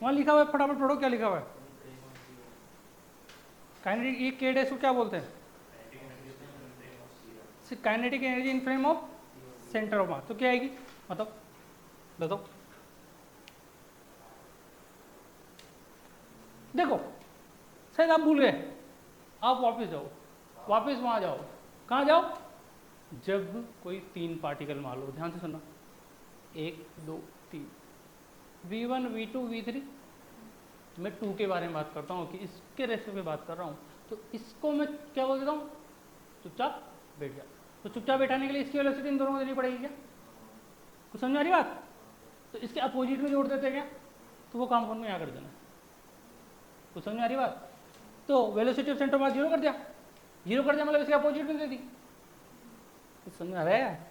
वहाँ लिखा हुआ है, फटाफट पढ़ो क्या लिखा हुआ है। काइनेटिक, ये के डैश को क्या बोलते हैं? Kinetic energy in frame of centre of मास, तो क्या आएगी मतलब बताओ? देखो शायद आप भूल गए, आप वापस जाओ, वापस वहां जाओ। कहाँ जाओ? जब कोई तीन पार्टिकल मान लो, ध्यान से सुनना, 1 2 3, v1 v2 v3, मैं 2 के बारे में बात करता हूँ कि इसके रेशो पे बात कर रहा हूँ, तो इसको मैं क्या बोल देता हूँ? चुपचाप बैठ जा। तो चुपचाप बैठाने के लिए इसकी वेलोसिटी इन दोनों को देनी पड़ेगी क्या? कुछ समझ आ रही बात? तो इसके अपोजिट में जोड़ देते क्या? तो वो काम कौन में यहाँ कर देना। कुछ समझ आ रही बात? तो वेलोसिटी ऑफ सेंटर ऑफ मास 0 कर दिया, 0 कर दिया मतलब इसके अपोजिट में दे दी। कुछ समझ आ रहा है?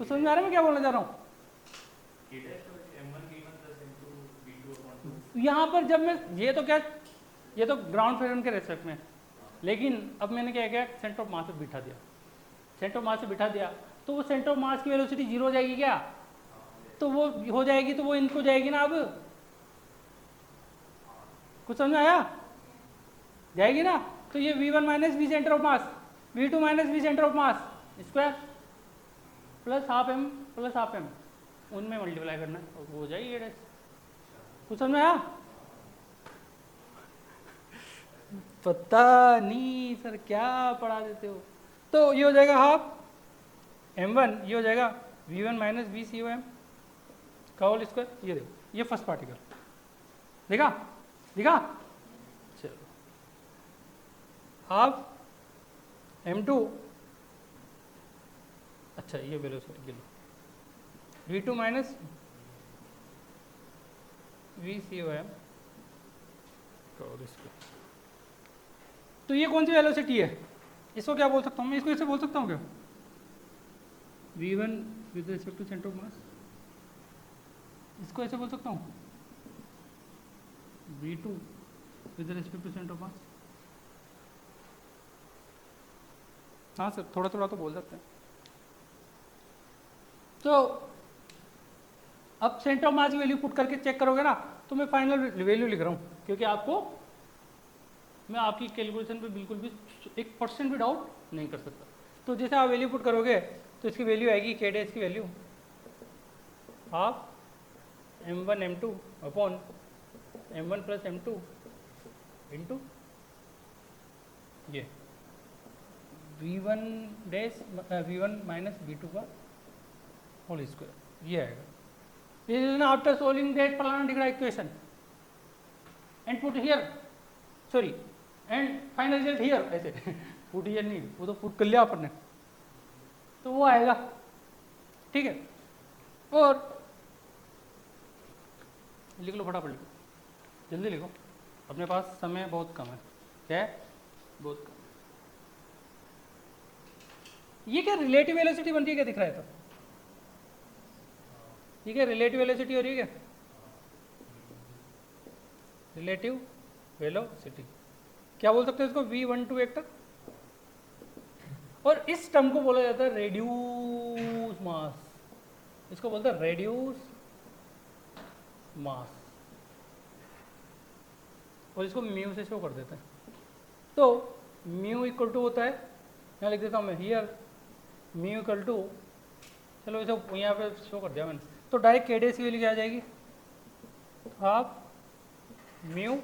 कुछ समझ आ रहा है मैं क्या बोलना चाह रहा हूँ? यहाँ पर जब मैं ये तो क्या, ये तो ग्राउंड फ्रीडम के रेस्पेक्ट में, लेकिन अब मैंने क्या किया, सेंटर ऑफ मास पे बिठा दिया, सेंटर ऑफ मास पे बिठा दिया, तो वो सेंटर ऑफ मास की वेलोसिटी 0 हो जाएगी क्या? तो वो हो जाएगी, तो वो इनको जाएगी ना। अब कुछ समझ में आया? जाएगी ना। तो ये v1 minus V centre of mass, v2 minus V centre of mass square plus half m plus half m, उनमें मल्टीप्लाई करना है, और वो हो जाएगी ये। कुछ समझ में आया? पता नहीं सर क्या पढ़ा देते हो। तो ये हो जाएगा हाफ m1, ये हो जाएगा v1 minus V C M का होल स्क्वायर। ये देखो, ये फर्स्ट पार्टिकल देखा दिखा। चलो हाफ m2, अच्छा ये वेलोसिटी के लिए v2 minus V C M का होल स्क्वायर। तो ये कौन सी वेलोसिटी है? इसको क्या बोल सकता हूँ मैं? इसको ऐसे बोल सकता हूँ क्या? v1 with respect to centre of mass, इसको ऐसे बोल सकता हूँ v2 with respect to centre of mass. हाँ सर, थोड़ा थोड़ा तो बोल सकते हैं। तो अब सेंटर ऑफ मास की वैल्यू पुट करके चेक करोगे ना, तो मैं फाइनल वैल्यू लिख रहा हूँ, क्योंकि आपको मैं आपकी कैलकुलेशन पे बिल्कुल भी 1% भी डाउट नहीं कर सकता। तो जैसे आप वैल्यू पुट करोगे तो इसकी वैल्यू आएगी के डैश की value half m1 m2 upon m1 plus m2 into ये v1 dash v1 minus v2 का होल स्क्वायर, ये आएगा। This is after solving that फलाना डिग्रा equation and put here, sorry and final result here, ऐसे put here नहीं, वो तो पुट कर लिया अपन ने, तो वो आएगा। ठीक है, और लिख लो फटाफट, लिखो जल्दी लिखो, अपने पास समय बहुत कम है। क्या है? बहुत कम। ये क्या रिलेटिव वेलोसिटी बन रही है, क्या दिख रहा है? तो ये क्या रिलेटिव वेलोसिटी हो रही है क्या? रिलेटिव वेलोसिटी क्या बोल सकते हैं इसको? v12 vector. और इस टर्म को बोला जाता है रेड्यूस मास, इसको बोलते हैं रेड्यूस मास, और इसको म्यू से शो कर देते हैं। तो म्यू इक्वल टू होता है, यहाँ लिख देता हूँ मैं, हियर म्यू इक्वल टू, चलो इसे यहाँ पे शो कर दिया मैंने, तो डायरेक्ट के डेस की वैल्यू क्या आ जाएगी? हाफ म्यू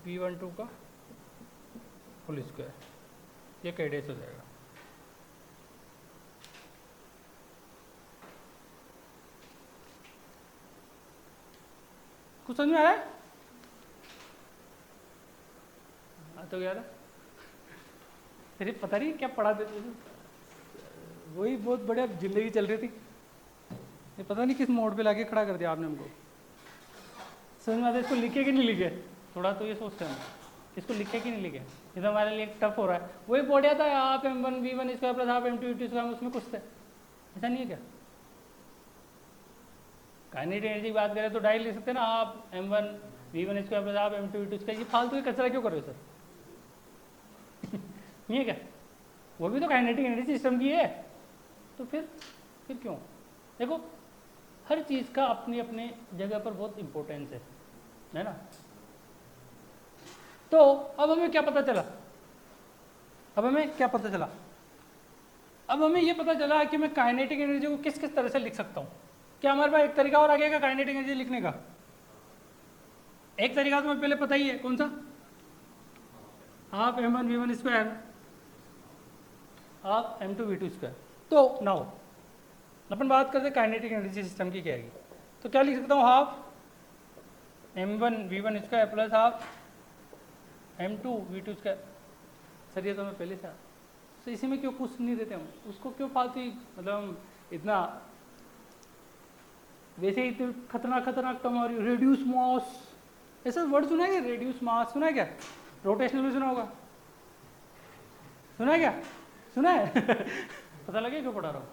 v12 का फुल स्क्वायर, ये के डेस हो जाएगा। कुछ समझ में आया? तो यार तेरी पता नहीं क्या पढ़ा देते थे, वही बहुत बढ़िया जिंदगी चल रही थी, ये पता नहीं किस मोड पे लाके खड़ा कर दिया आपने हमको। समझ में आता है इसको लिखे कि नहीं लिखे? थोड़ा तो ये सोचते हैं इसको लिखे कि नहीं लिखे, ये तो हमारे लिए टफ हो रहा है। वही पढ़िया था आप m1 v1 square plus half m2 v2 square, उसमें कुछ थे, ऐसा नहीं है क्या? काइनेटिक एनर्जी की बात करें तो डायरेक्ट लिख सकते हैं ना, आप m1 v1 square plus half m2 v2 square. ये फालतू की कचरा क्यों कर रहे हो सर? नहीं है क्या? वो भी तो काइनेटिक एनर्जी सिस्टम की है, तो फिर क्यों? देखो हर चीज़ का अपनी अपने जगह पर बहुत इंपॉर्टेंस है ना। तो अब हमें क्या पता चला? अब हमें ये पता चला कि मैं काइनेटिक एनर्जी को किस किस तरह से लिख सकता हूँ। क्या हमारे पास एक तरीका और आ गया काइनेटिक एनर्जी लिखने का? एक तरीका तो हमें पहले पता ही है, कौन सा? Half m1 v1 square half m2 v2 square. तो नाउ अपन बात करते हैं काइनेटिक एनर्जी सिस्टम की क्या आएगी। तो क्या लिख सकता हूँ? Half m1 v1 square plus half m2 v2 square. Sir ये तो मैं पहले से, तो इसी में क्यों कुछ नहीं देते हम उसको, क्यों फालतू मतलब हम इतना, वैसे ही तो खतरनाक टर्म और रेड्यूस मास, ऐसा वर्ड सुना है क्या? रेड्यूस मास सुना है क्या? रोटेशनल में सुना होगा, सुना है क्या? सुना है? पता लगे क्यों पढ़ा रहा हूँ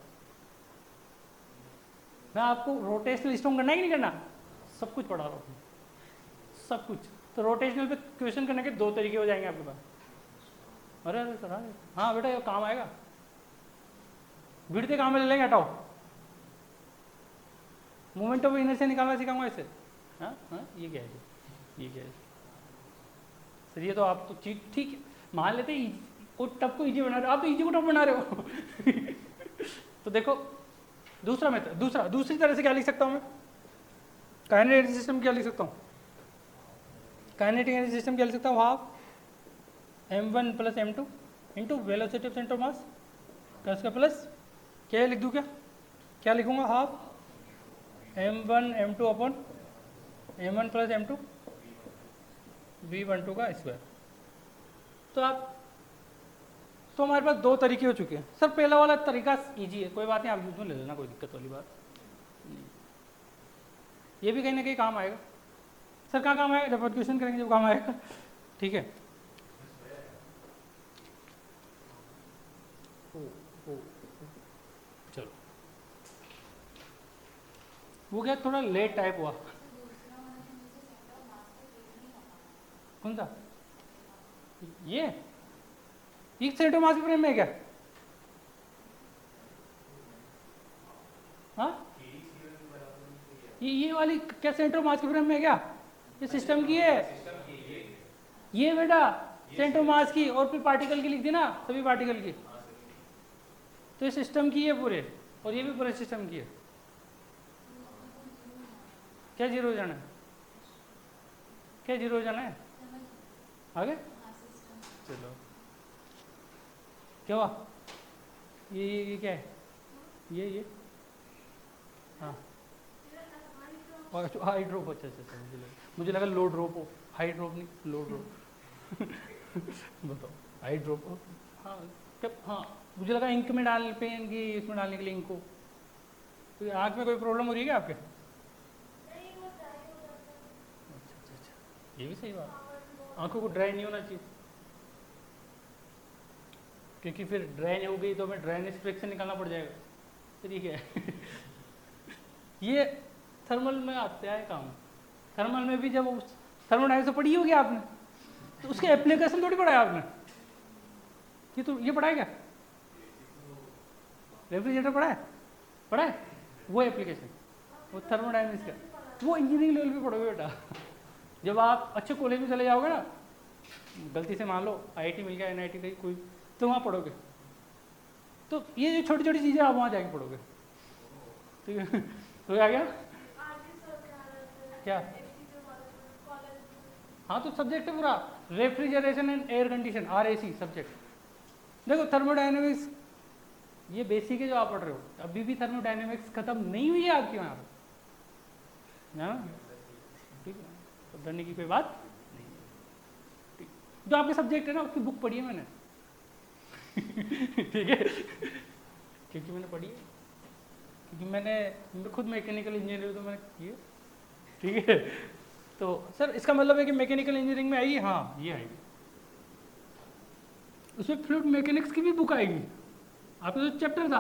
मैं आपको? रोटेशनल स्ट्रॉन्ग करना है कि नहीं करना? सब कुछ पढ़ा रहा हूँ, सब कुछ। तो रोटेशनल पे क्वेश्चन करने के दो तरीके हो जाएंगे आपके पास। अरे सर हाँ बेटा ये काम आएगा, भिड़ते काम में ले लेंगे, हटाओ। मोमेंट ऑफ इनर्शिया निकालना सिखाऊंगा इससे। हाँ हाँ ये क्या है? ये क्या है सर? ये तो आप तो ठीक है मान लेते हैं, वो टफ को इजी बना रहे हो, आप तो इजी को टफ बना रहे हो। तो देखो दूसरा मेथड, दूसरी तरह से क्या लिख सकता हूँ मैं? काइनेटिक एनर्जी सिस्टम क्या लिख सकता हूँ? काइनेटिक एनर्जी सिस्टम क्या लिख सकता हूँ? Half m1 plus m2 into velocity of centre of mass का इसका प्लस क्या लिख दूँ? क्या लिखूंगा? Half m1 m2 upon m1 plus m2 v12 का स्क्वायर। तो आप, तो हमारे पास दो तरीके हो चुके हैं। सर पहला वाला तरीका इजी है, कोई बात नहीं, आप यूज में ले लेना, कोई दिक्कत वाली बात नहीं। ये भी कहीं ना कहीं काम आएगा। सर कहाँ काम आएगा? जब क्वेश्चन करेंगे जब काम आएगा, ठीक है। चलो वो क्या थोड़ा लेट टाइप हुआ। कौन सा? ये सेंटर मास के फ्रेम में है क्या? हाँ ये वाली क्या सेंटर मास के फ्रेम में है क्या? ये सिस्टम की है ये बेटा, सेंटर मास की, और फिर पार्टिकल की लिख दी ना, सभी पार्टिकल की। तो ये सिस्टम की है पूरे, और ये भी पूरे सिस्टम की है। क्या जीरो हो जाना है? क्या जीरो हो जाना है? आगे चलो क्या हुआ? ये क्या है? ये हाँ हाई ड्रॉप। अच्छा मुझे लगा लो ड्रॉप हो, हाई ड्रॉप नहीं, लो ड्रॉप। बताओ हाई ड्रॉप हो। हाँ क्या? हाँ मुझे लगा इंक में डाल पेन की, इसमें डालने के लिए इंक को। तो आँख में कोई प्रॉब्लम हो रही है क्या आपके? अच्छा ये भी सही बात, आंखों को ड्राई नहीं होना चाहिए। क्योंकि फिर ड्रेन हो गई तो हमें ड्रेनेज फ्रिक्शन निकालना पड़ जाएगा। फिर ये क्या है ये थर्मल में आता है काम। थर्मल में भी जब थर्मोडायनामिक्स तो पढ़ी होगी आपने, तो उसके एप्लीकेशन थोड़ी पढ़ा है आपने। कि तो ये पढ़ा है क्या? रेफ्रिजरेटर पढ़ा है वो एप्लीकेशन, वो थर्मोडायनामिक्स का, वो इंजीनियरिंग लेवल पे पढ़ोगे बेटा। जब आप अच्छे कॉलेज में चले जाओगे ना, गलती से मान लो आईआईटी मिल गया, एनआईटी कहीं कोई, तो वहाँ पढ़ोगे। तो ये जो छोटी छोटी चीज़ें आप वहाँ जाके पढ़ोगे, ठीक है। तो आ गया क्या? हाँ तो सब्जेक्ट है पूरा refrigeration and air condition, RAC subject. देखो थर्मोडायनेमिक्स ये बेसिक है जो आप पढ़ रहे हो, अभी भी थर्मोडायनेमिक्स खत्म नहीं हुई है आपके वहाँ पर, ठीक है। तो डरने की कोई बात नहीं, ठीक। जो आपके सब्जेक्ट है ना उसकी बुक पढ़ी है मैंने ठीक है, क्योंकि मैंने पढ़ी है, क्योंकि मैंने खुद मैकेनिकल इंजीनियर तो मैंने की है, ठीक है। तो सर इसका मतलब है कि मैकेनिकल इंजीनियरिंग में आएगी, हाँ ये आएगी, उसमें फ्लूइड मैकेनिक्स की भी बुक आएगी। आपका जो चैप्टर था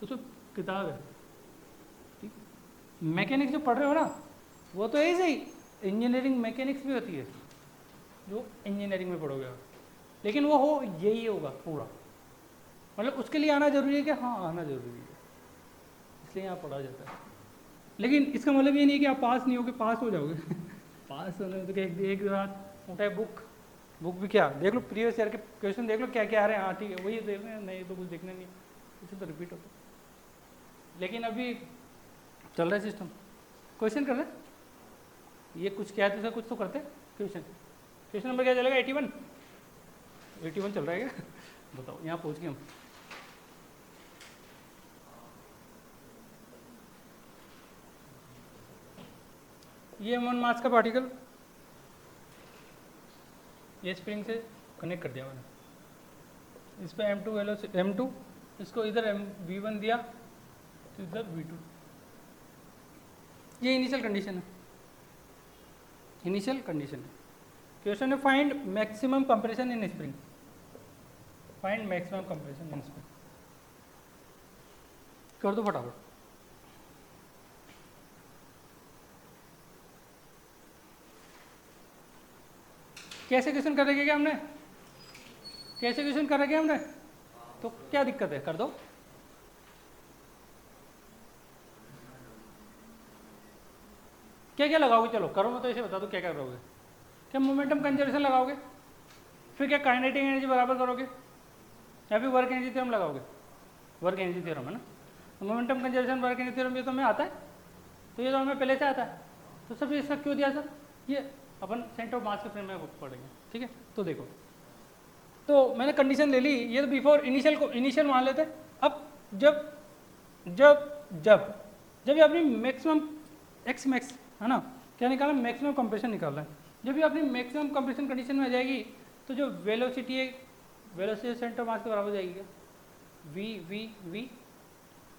उसमें किताब है, ठीक। मैकेनिक्स जो पढ़ रहे हो ना वो तो ऐसे ही इंजीनियरिंग मैकेनिक्स भी होती है जो इंजीनियरिंग में पढ़ोगे आप, लेकिन वो हो यही होगा पूरा, मतलब उसके लिए आना जरूरी है कि हाँ आना जरूरी है, इसलिए यहाँ पढ़ा जाता है। लेकिन इसका मतलब ये नहीं है कि आप पास नहीं होगे, पास हो जाओगे पास होने में तो एक बात उठाए बुक भी क्या देख लो, प्रीवियस ईयर के क्वेश्चन देख लो क्या क्या आ रहे हैं, हाँ ठीक है वही देख रहे हैं, नहीं तो कुछ देखना नहीं, कुछ तो रिपीट होता। लेकिन अभी चल रहा है सिस्टम, क्वेश्चन कर रहे हैं, ये कुछ क्या है तो कुछ तो करते हैं। क्वेश्चन नंबर क्या चलेगा? 81 चल रहा है क्या? बताओ यहाँ पहुँच गए हम। ये M1 मास का पार्टिकल ये स्प्रिंग से कनेक्ट कर दिया मैंने, इस पर M2 इसको इधर V1 दिया तो इधर V2। ये इनिशियल कंडीशन है, क्वेश्चन है find maximum compression in spring, कर दो फटाफट। कैसे क्वेश्चन कर रखे क्या हमने? तो क्या दिक्कत है, कर दो। क्या क्या लगाओगे? चलो करो, मैं तो ऐसे बता दो क्या क्या करोगे। क्या मोमेंटम कंजर्वेशन लगाओगे, फिर क्या काइनेटिक एनर्जी बराबर करोगे, या फिर वर्क एनर्जी थ्योरम लगाओगे? वर्क एनर्जी थ्योरम है ना, momentum conservation work energy theorem ये तो हमें आता है, तो ये तो हमें पहले से आता है, तो सब इसका क्यों दिया सर? ये अपन सेंटर ऑफ मास के फ्रेम में पढ़ेंगे, ठीक है। तो देखो, तो मैंने कंडीशन ले ली, ये तो बिफोर इनिशियल मान लेते। अब जब ये अपनी मैक्सिमम एक्स मैक्स है ना, क्या निकालना? मैक्सिमम कंप्रेशन निकालना है। जब ये अपनी मैक्सिमम कंप्रेशन कंडीशन में आ जाएगी तो जो वेलोसिटी है, वेलोसिटी सेंटर ऑफ मास के बराबर हो जाएगी क्या? v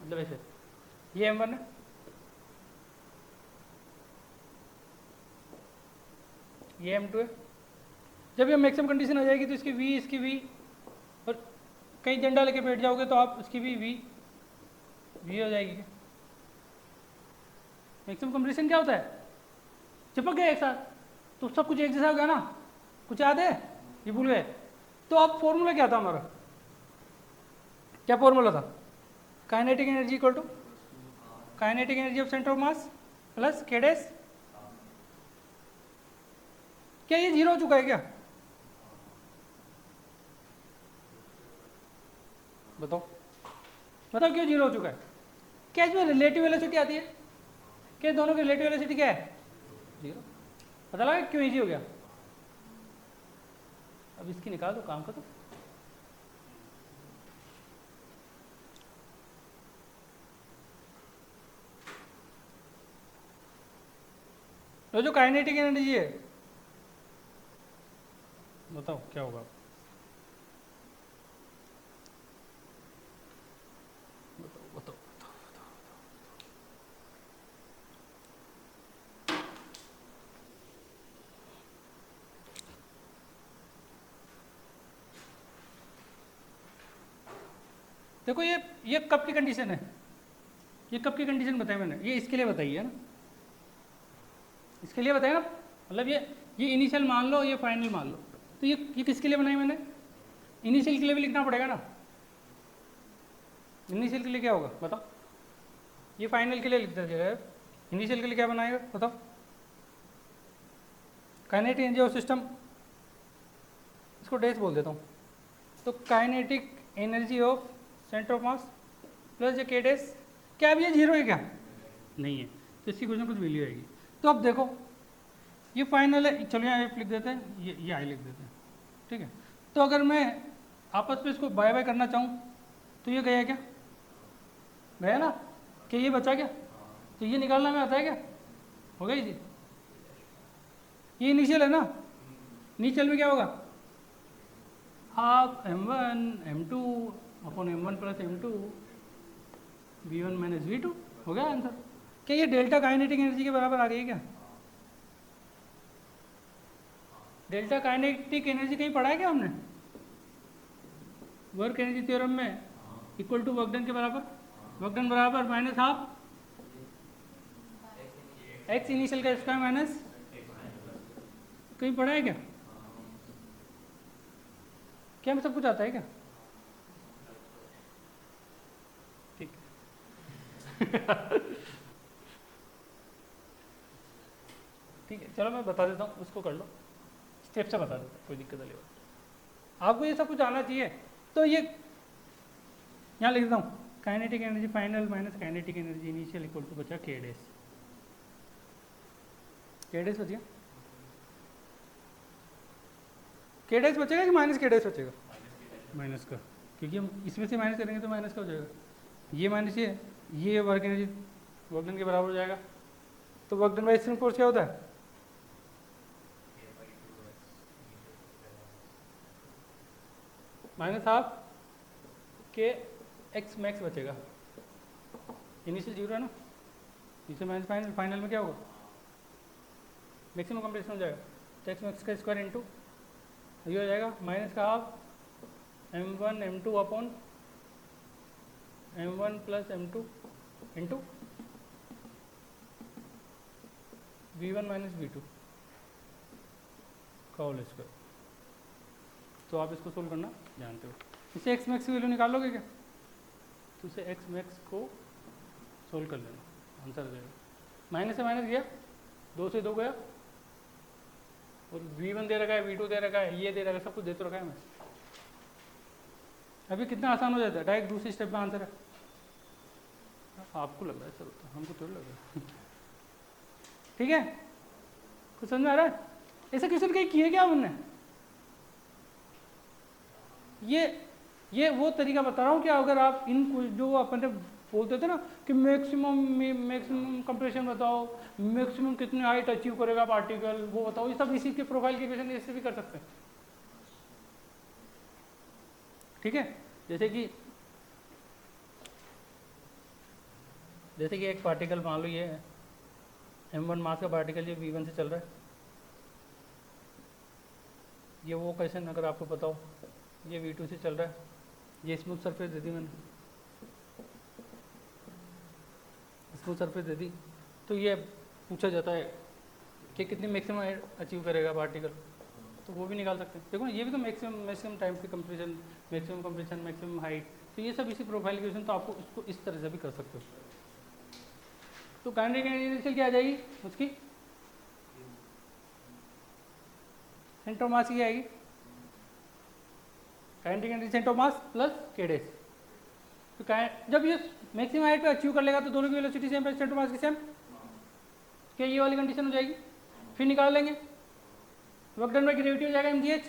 मतलब ऐसे, ये M1 है, ये M2 है। जब ये मैक्सिमम कंडीशन आ जाएगी तो इसकी v, और कहीं झंडा लेके बैठ जाओगे तो आप उसकी भी v हो जाएगी। मैक्सिमम कंप्रेशन क्या होता है? चिपक गए एक साथ तो सब कुछ एक जैसा हो गया ना, कुछ याद है? ये भूल गए? तो अब फॉर्मूला क्या था हमारा? क्या फॉर्मूला था? Kinetic energy equal to kinetic energy of centre of mass plus k dash. क्या ये 0 हो चुका है क्या? बताओ क्यों 0 हो चुका है? क्या इसमें रिलेटिव वेलोसिटी आती है? क्या दोनों की रिलेटिव वेलोसिटी क्या है? 0। पता लगा क्यों इजी हो गया? अब इसकी निकाल दो, काम कर दो। जो काइनेटिक एनर्जी है बताओ क्या होगा? बताओ। देखो ये कब की कंडीशन है, ये कब की कंडीशन बताई मैंने, ये इसके लिए बताई है ना, इसके लिए बताया ना, मतलब ये इनिशियल मान लो, ये फाइनल मान लो, तो ये किसके लिए बनाई मैंने, इनिशियल के लिए भी लिखना पड़ेगा ना। इनिशियल के लिए क्या होगा बताओ, ये फाइनल के लिए लिख दीजिएगा, इनिशियल के लिए क्या बनाएगा बताओ, काइनेटिक एनर्जी ऑफ सिस्टम, इसको डैश बोल देता हूँ, तो kinetic energy of centre of mass plus ये के डैश, क्या अब ये जीरो है क्या, नहीं है, तो इसकी कुछ ना कुछ वैल्यू आएगी। तो अब देखो ये फाइनल है, चलो यहाँ एफ लिख देते हैं, ये आई लिख देते हैं, ठीक है। तो अगर मैं आपस में इसको बाय बाय करना चाहूँ तो ये गया क्या, गया ना, क्या ये बचा क्या, तो ये निकालना में आता है क्या, हो गया जी, ये इनिशियल है ना, इनिशियल में क्या होगा, half m1 m2 upon m1 plus m2 v1 minus v2, हो गया आंसर। क्या ये डेल्टा काइनेटिक एनर्जी के बराबर आ गई क्या, डेल्टा काइनेटिक एनर्जी कहीं पढ़ा है क्या हमने, वर्क एनर्जी थ्योरम में इक्वल टू वर्क डन के बराबर, वर्क डन बराबर माइनस हाफ एक्स इनिशियल का स्क्वायर माइनस, कहीं पढ़ा है क्या, क्या में सब कुछ आता है क्या, ठीक ठीक है, चलो मैं बता देता हूँ, उसको कर लो, स्टेप से बता देता हूँ, कोई दिक्कत नहीं, आपको ये सब कुछ आना चाहिए। तो ये यहाँ लिख देता हूँ, kinetic energy final minus kinetic energy initial equal to बचा के डैश, के डैश बच गया, के डैश बचेगा कि माइनस के डैश बचेगा, माइनस का, क्योंकि हम इसमें से माइनस करेंगे तो माइनस का हो जाएगा, ये माइनस ये वर्क एनर्जी वर्क डन के बराबर हो जाएगा। तो work done bye spring force क्या होता है, माइनस हाफ के एक्स मैक्स बचेगा, इनिशियल जीरो है ना, इसे माइनस फाइनल, फाइनल में क्या होगा, मैक्सिमम कंप्रेशन हो जाएगा, तो एक्स मैक्स का स्क्वायर इंटू ये हो जाएगा माइनस का half m1 m2 upon m1 plus m2 into v1 minus v2 का होल स्क्वायर। तो आप इसको सोल्व करना जानते हो, इसे एक्स मैक्स की वैल्यू निकाल लोगे क्या, तो इसे एक्स मैक्स को सोल्व कर लेना, आंसर आ जाएगा, माइनस से माइनस गया, 2 से 2 गया, और v1 दे रखा है, v2 दे रखा है, ये दे रखा है, सब कुछ दे तो रखा है मैं, अभी कितना आसान हो जाता है, डायरेक्ट दूसरी स्टेप में आंसर है, आपको लग रहा है सर होता, हमको थोड़ा लग रहा है ठीक है, कुछ समझ में आ रहा है, ऐसे क्वेश्चन कहीं किए क्या हमने, ये वो तरीका बता रहा हूँ कि अगर आप इन जो अपन ने बोलते थे ना कि मैक्सिमम कंप्रेशन बताओ, मैक्सिमम कितने हाइट अचीव करेगा पार्टिकल वो बताओ, ये सब इसी के प्रोफाइल के क्वेश्चन ऐसे भी कर सकते हैं, ठीक है। जैसे कि एक पार्टिकल मान लो ये है m1 मास का पार्टिकल, ये v1 से चल रहा है, ये वो क्वेश्चन अगर आपको पता हो, ये v2 से चल रहा है, ये स्मूथ सरफेस दे दी मैंने, स्मूथ सरफेस दे दी, तो ये पूछा जाता है कि कितनी मैक्सिमम अचीव करेगा पार्टिकल, तो वो भी निकाल सकते हैं। देखो ये भी तो मैक्सिमम टाइम पे कंप्रेशन, मैक्सिमम हाइट, तो ये सब इसी प्रोफाइल क्वेश्चन, तो आपको इसको इस तरह से भी कर सकते हो। तो काइनेटिक एनर्जी क्या आ जाएगी उसकी, सेंटर ऑफ मास की आएगी, kinetic energy centre of mass plus के डैश, तो जब ये मैक्सिमम हाइट पे अचीव कर लेगा तो दोनों की वेलोसिटी सेम है, सेंटर ऑफ मास की सेम, क्या ये वाली कंडीशन हो जाएगी, फिर निकाल लेंगे, वर्क डन बाय ग्रेविटी हो जाएगा mgh,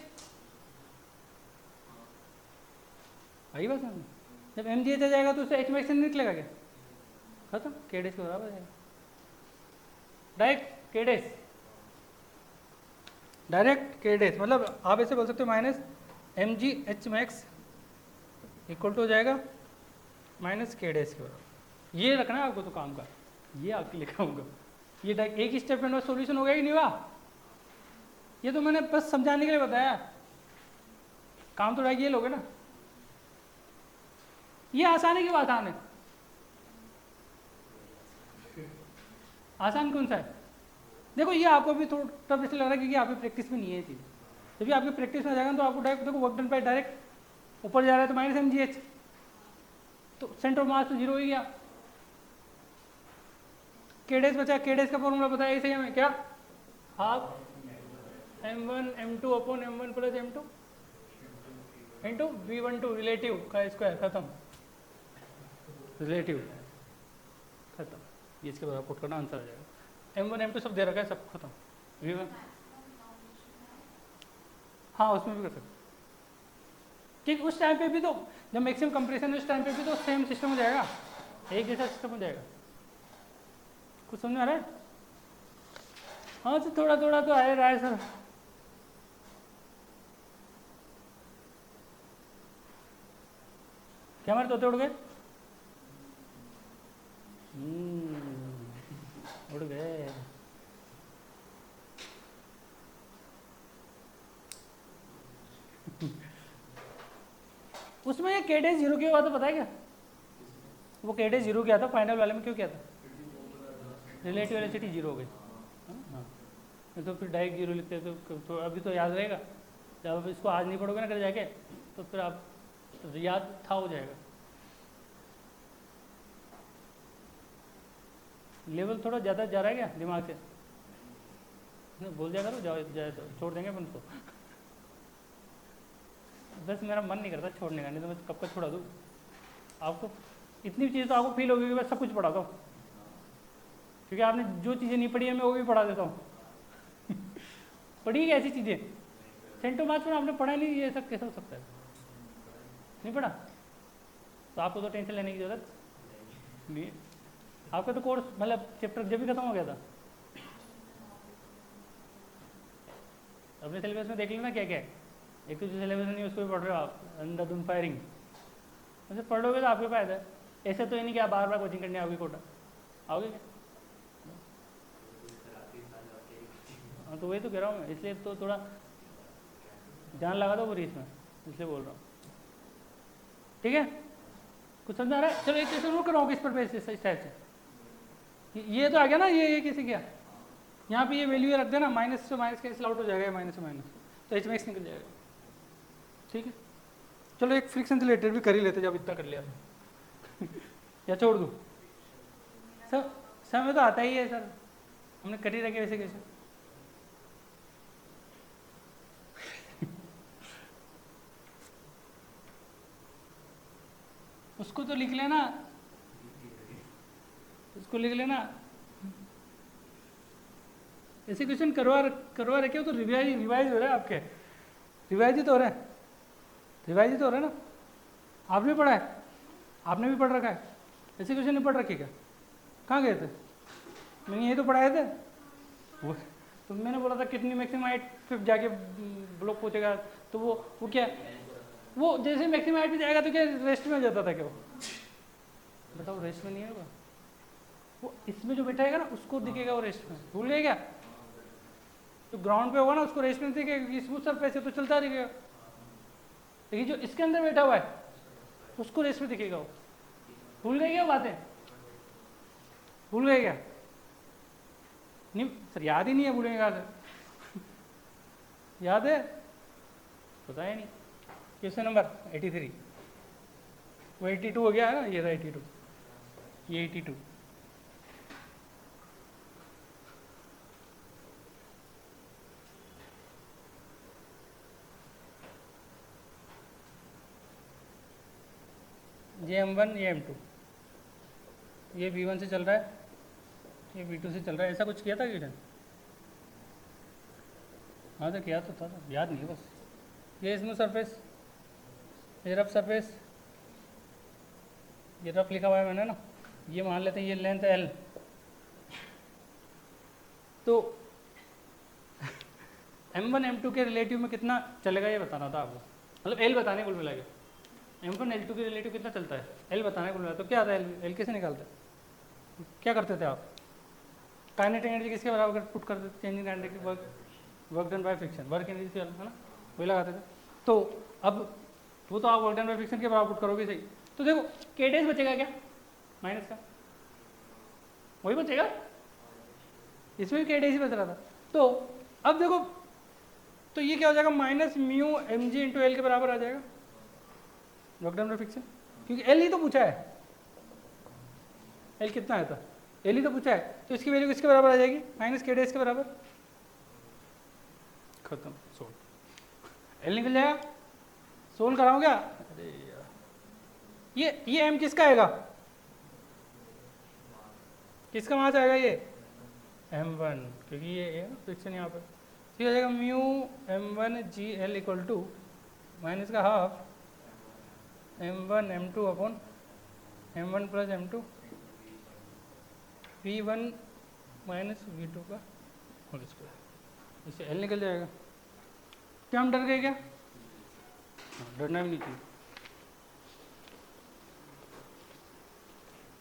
आई बात समझ, जब mgh आ जाएगा तो उससे h मैक्स निकलेगा क्या, खत्म, के डैश के बराबर है, डायरेक्ट के डैश, डायरेक्ट के डैश, मतलब आप ऐसे बोल सकते हो minus mgh max equal to हो जाएगा माइनस के डैश के बराबर। ये रखना है आपको तो काम का, ये आपके लिखा होगा, ये एक ही स्टेप में सॉल्यूशन हो गया कि नहीं हुआ, ये तो मैंने बस समझाने के लिए बताया, काम तो डायरेक्ट ये लोगे ना, ये आसान है कि वो आसान है? आसान कौन सा है? देखो ये आपको भी थोड़ा टफ इसलिए लग रहा है क्योंकि आपकी प्रैक्टिस में नहीं है चीज़। जब भी आपकी प्रैक्टिस में आ जाएगा तो आपको डायरेक्ट देखो वर्क डन बाय डायरेक्ट ऊपर जा रहा है तो माइनस एम जी एच, तो सेंटर ऑफ मास तो जीरो ही गया। केडेस बचा, केडेस का फॉर्मूला बताया इसे हमें क्या, half m1 m2 upon m1 plus m2 into v12 relative का स्क्वायर, खत्म, रिलेटिव खत्म। ये इसके बाद पुट करना आंसर आ जाएगा। m1 m2 सब दे रखा है, सब खत्म। v1 हाँ उसमें भी कर सकते ठीक। उस टाइम पे भी तो जब मैक्सिमम कंप्रेशन है उस टाइम पे भी तो सेम सिस्टम हो जाएगा, एक जैसा सिस्टम हो जाएगा। कुछ समझ में आ रहा है? हाँ तो थोड़ा थोड़ा तो आ रहा है सर। क्या हमारे तोते उड़ गए? उड़ गए। उसमें ये केडे जीरो क्यों हुआ था पता है क्या? वो केडे जीरो किया था फाइनल वाले में, क्यों किया था? रिलेटिव वेलोसिटी जीरो हो गई। हाँ तो फिर डायरेक्ट जीरो लिखते हैं तो अभी तो याद रहेगा। जब आप इसको आज नहीं पढ़ोगे ना कर जाके तो फिर आप तो याद था हो जाएगा। लेवल थोड़ा ज़्यादा जा रहा है क्या दिमाग से? बोल दिया करो, जाओ जाए तो छोड़ देंगे अपन उसको। बस मेरा मन नहीं करता छोड़ने का, नहीं तो मैं कब का छोड़ा दूँ। आपको इतनी चीज़ तो आपको फील होगी कि मैं सब कुछ पढ़ा दो, क्योंकि आपने जो चीज़ें नहीं पढ़ी है मैं वो भी पढ़ा देता हूँ। पढ़ी है ऐसी चीज़ें, सेंटो मार्च में आपने पढ़ा नहीं, ये सब कैसे हो सकता है? नहीं पढ़ा तो आपको तो टेंशन लेने की जरूरत नहीं है। आपका तो कोर्स मतलब चैप्टर जब भी खत्म हो गया था। अपने सिलेबस में देख लेना क्या क्या है। एक तो जो सिलेबस नहीं उसको भी पढ़ रहे हो आप, अंधाधुंध फायरिंग, वैसे पढ़ लोगे तो आपके फायदा है। ऐसे तो ये नहीं कि आप बार बार कोचिंग करने आओगे कोटा, आओगे क्या? हाँ तो वही तो कह रहा हूँ मैं, इसलिए तो थोड़ा ध्यान लगा दो पूरी इसमें, इसलिए बोल रहा हूँ। ठीक है, कुछ समझ आ रहा है? चलो एक क्वेश्चन और कराओगे इस पर इस टाइप से। ये तो आ गया ना, ये कैसे गया? यहाँ पे ये वैल्यू रख देना, माइनस से माइनस कैंसिल आउट हो जाएगा, माइनस से माइनस तो एच मैक्स निकल जाएगा। ठीक है, चलो एक फ्रिक्शन से रिलेटेड भी कर ही लेते जब इतना कर लिया या छोड़ दूँ? सर समय तो आता ही है सर, हमने कर ही रखे वैसे कैसे। उसको तो लिख लेना, उसको लिख लेना। ऐसे क्वेश्चन करवा रखे हो तो रिवाइज हो रहा है आपके, रिवाइज ही तो हो रहा है, रिवाइज ही तो हो रहा है ना। आपने पढ़ा है, आपने भी पढ़ रखा है, ऐसे क्वेश्चन नहीं पढ़ रखे क्या? कहाँ गए थे? मैंने यही तो पढ़ाए थे वो। तो मैंने बोला था कितनी मैक्सिमम हाइट फिर जाके ब्लॉक पहुँचेगा, तो वो क्या, वो जैसे मैक्सिमम हाइट पे जाएगा तो क्या रेस्ट में हो जाता था क्या? वो बताओ रेस्ट में नहीं होगा, वो इसमें जो बैठा है ना उसको दिखेगा वो रेस्ट में, भूल गए क्या? तो ग्राउंड पे होगा ना उसको रेस्ट में दिखेगा क्योंकि स्मूथ सरफेस है तो चलता रहेगा, लेकिन जो इसके अंदर बैठा हुआ है उसको रेस्ट में दिखेगा वो। भूल गए क्या बातें? भूल गए क्या? नहीं सर याद ही नहीं है, भूलेंगे कहाँ से? याद है? पता ही नहीं। क्वेश्चन नंबर 83, वो 82 हो गया है ना, ये था 82, ये 82। ये M1 ये M2, ये V1 से चल रहा है, ये V2 से चल रहा है, ऐसा कुछ किया था क्वेश्चन? हाँ तो किया तो था, याद नहीं है बस। ये स्मूथ सरफेस, ये रफ सरफेस, ये रफ लिखा हुआ है मैंने ना, ये मान लेते हैं ये लेंथ है L, तो M1 M2 के रिलेटिव में कितना चलेगा ये बताना था आपको, मतलब L बताने कुल मिला के। M1 L2 के रिलेटिव कितना चलता है L बताने कुल मिला, तो क्या आता है L कैसे निकालते हैं? क्या करते थे आप? काइनेटिक एनर्जी किसके बराबर पुट करते थे? Changing kinetic work done by friction, work energy है ना, वही लगाते थे। तो अब वो तो आप वर्क डन बाय फ्रिक्शन के बराबर पुट करोगे सही, तो देखो के डेज बचेगा क्या, माइनस का वही बचेगा, इसमें भी के डेज ही बच रहा था। तो अब देखो, तो ये क्या हो जाएगा, minus mu M G into L के बराबर आ जाएगा वर्क डन बाय फ्रिक्शन, क्योंकि एल ही तो पूछा है, एल कितना है था, एल ही तो पूछा है, तो इसकी वैल्यू किसके बराबर आ जाएगी, माइनस के डेज के बराबर, खत्म, सोल्व। एल निकल जाएगा, सोल्व कराऊं क्या, अरे यार ये एम किसका आएगा, किसका मास आएगा ये m1, क्योंकि ये फ्रिक्शन यहाँ पर, तो ये आ जाएगा mu m1 g l equal to minus का half m1 m2 upon m1 plus m2 v1 minus v2 का होल स्क्वायर, इससे एल निकल जाएगा। क्या हम डर गए क्या, डरना भी नहीं चाहिए।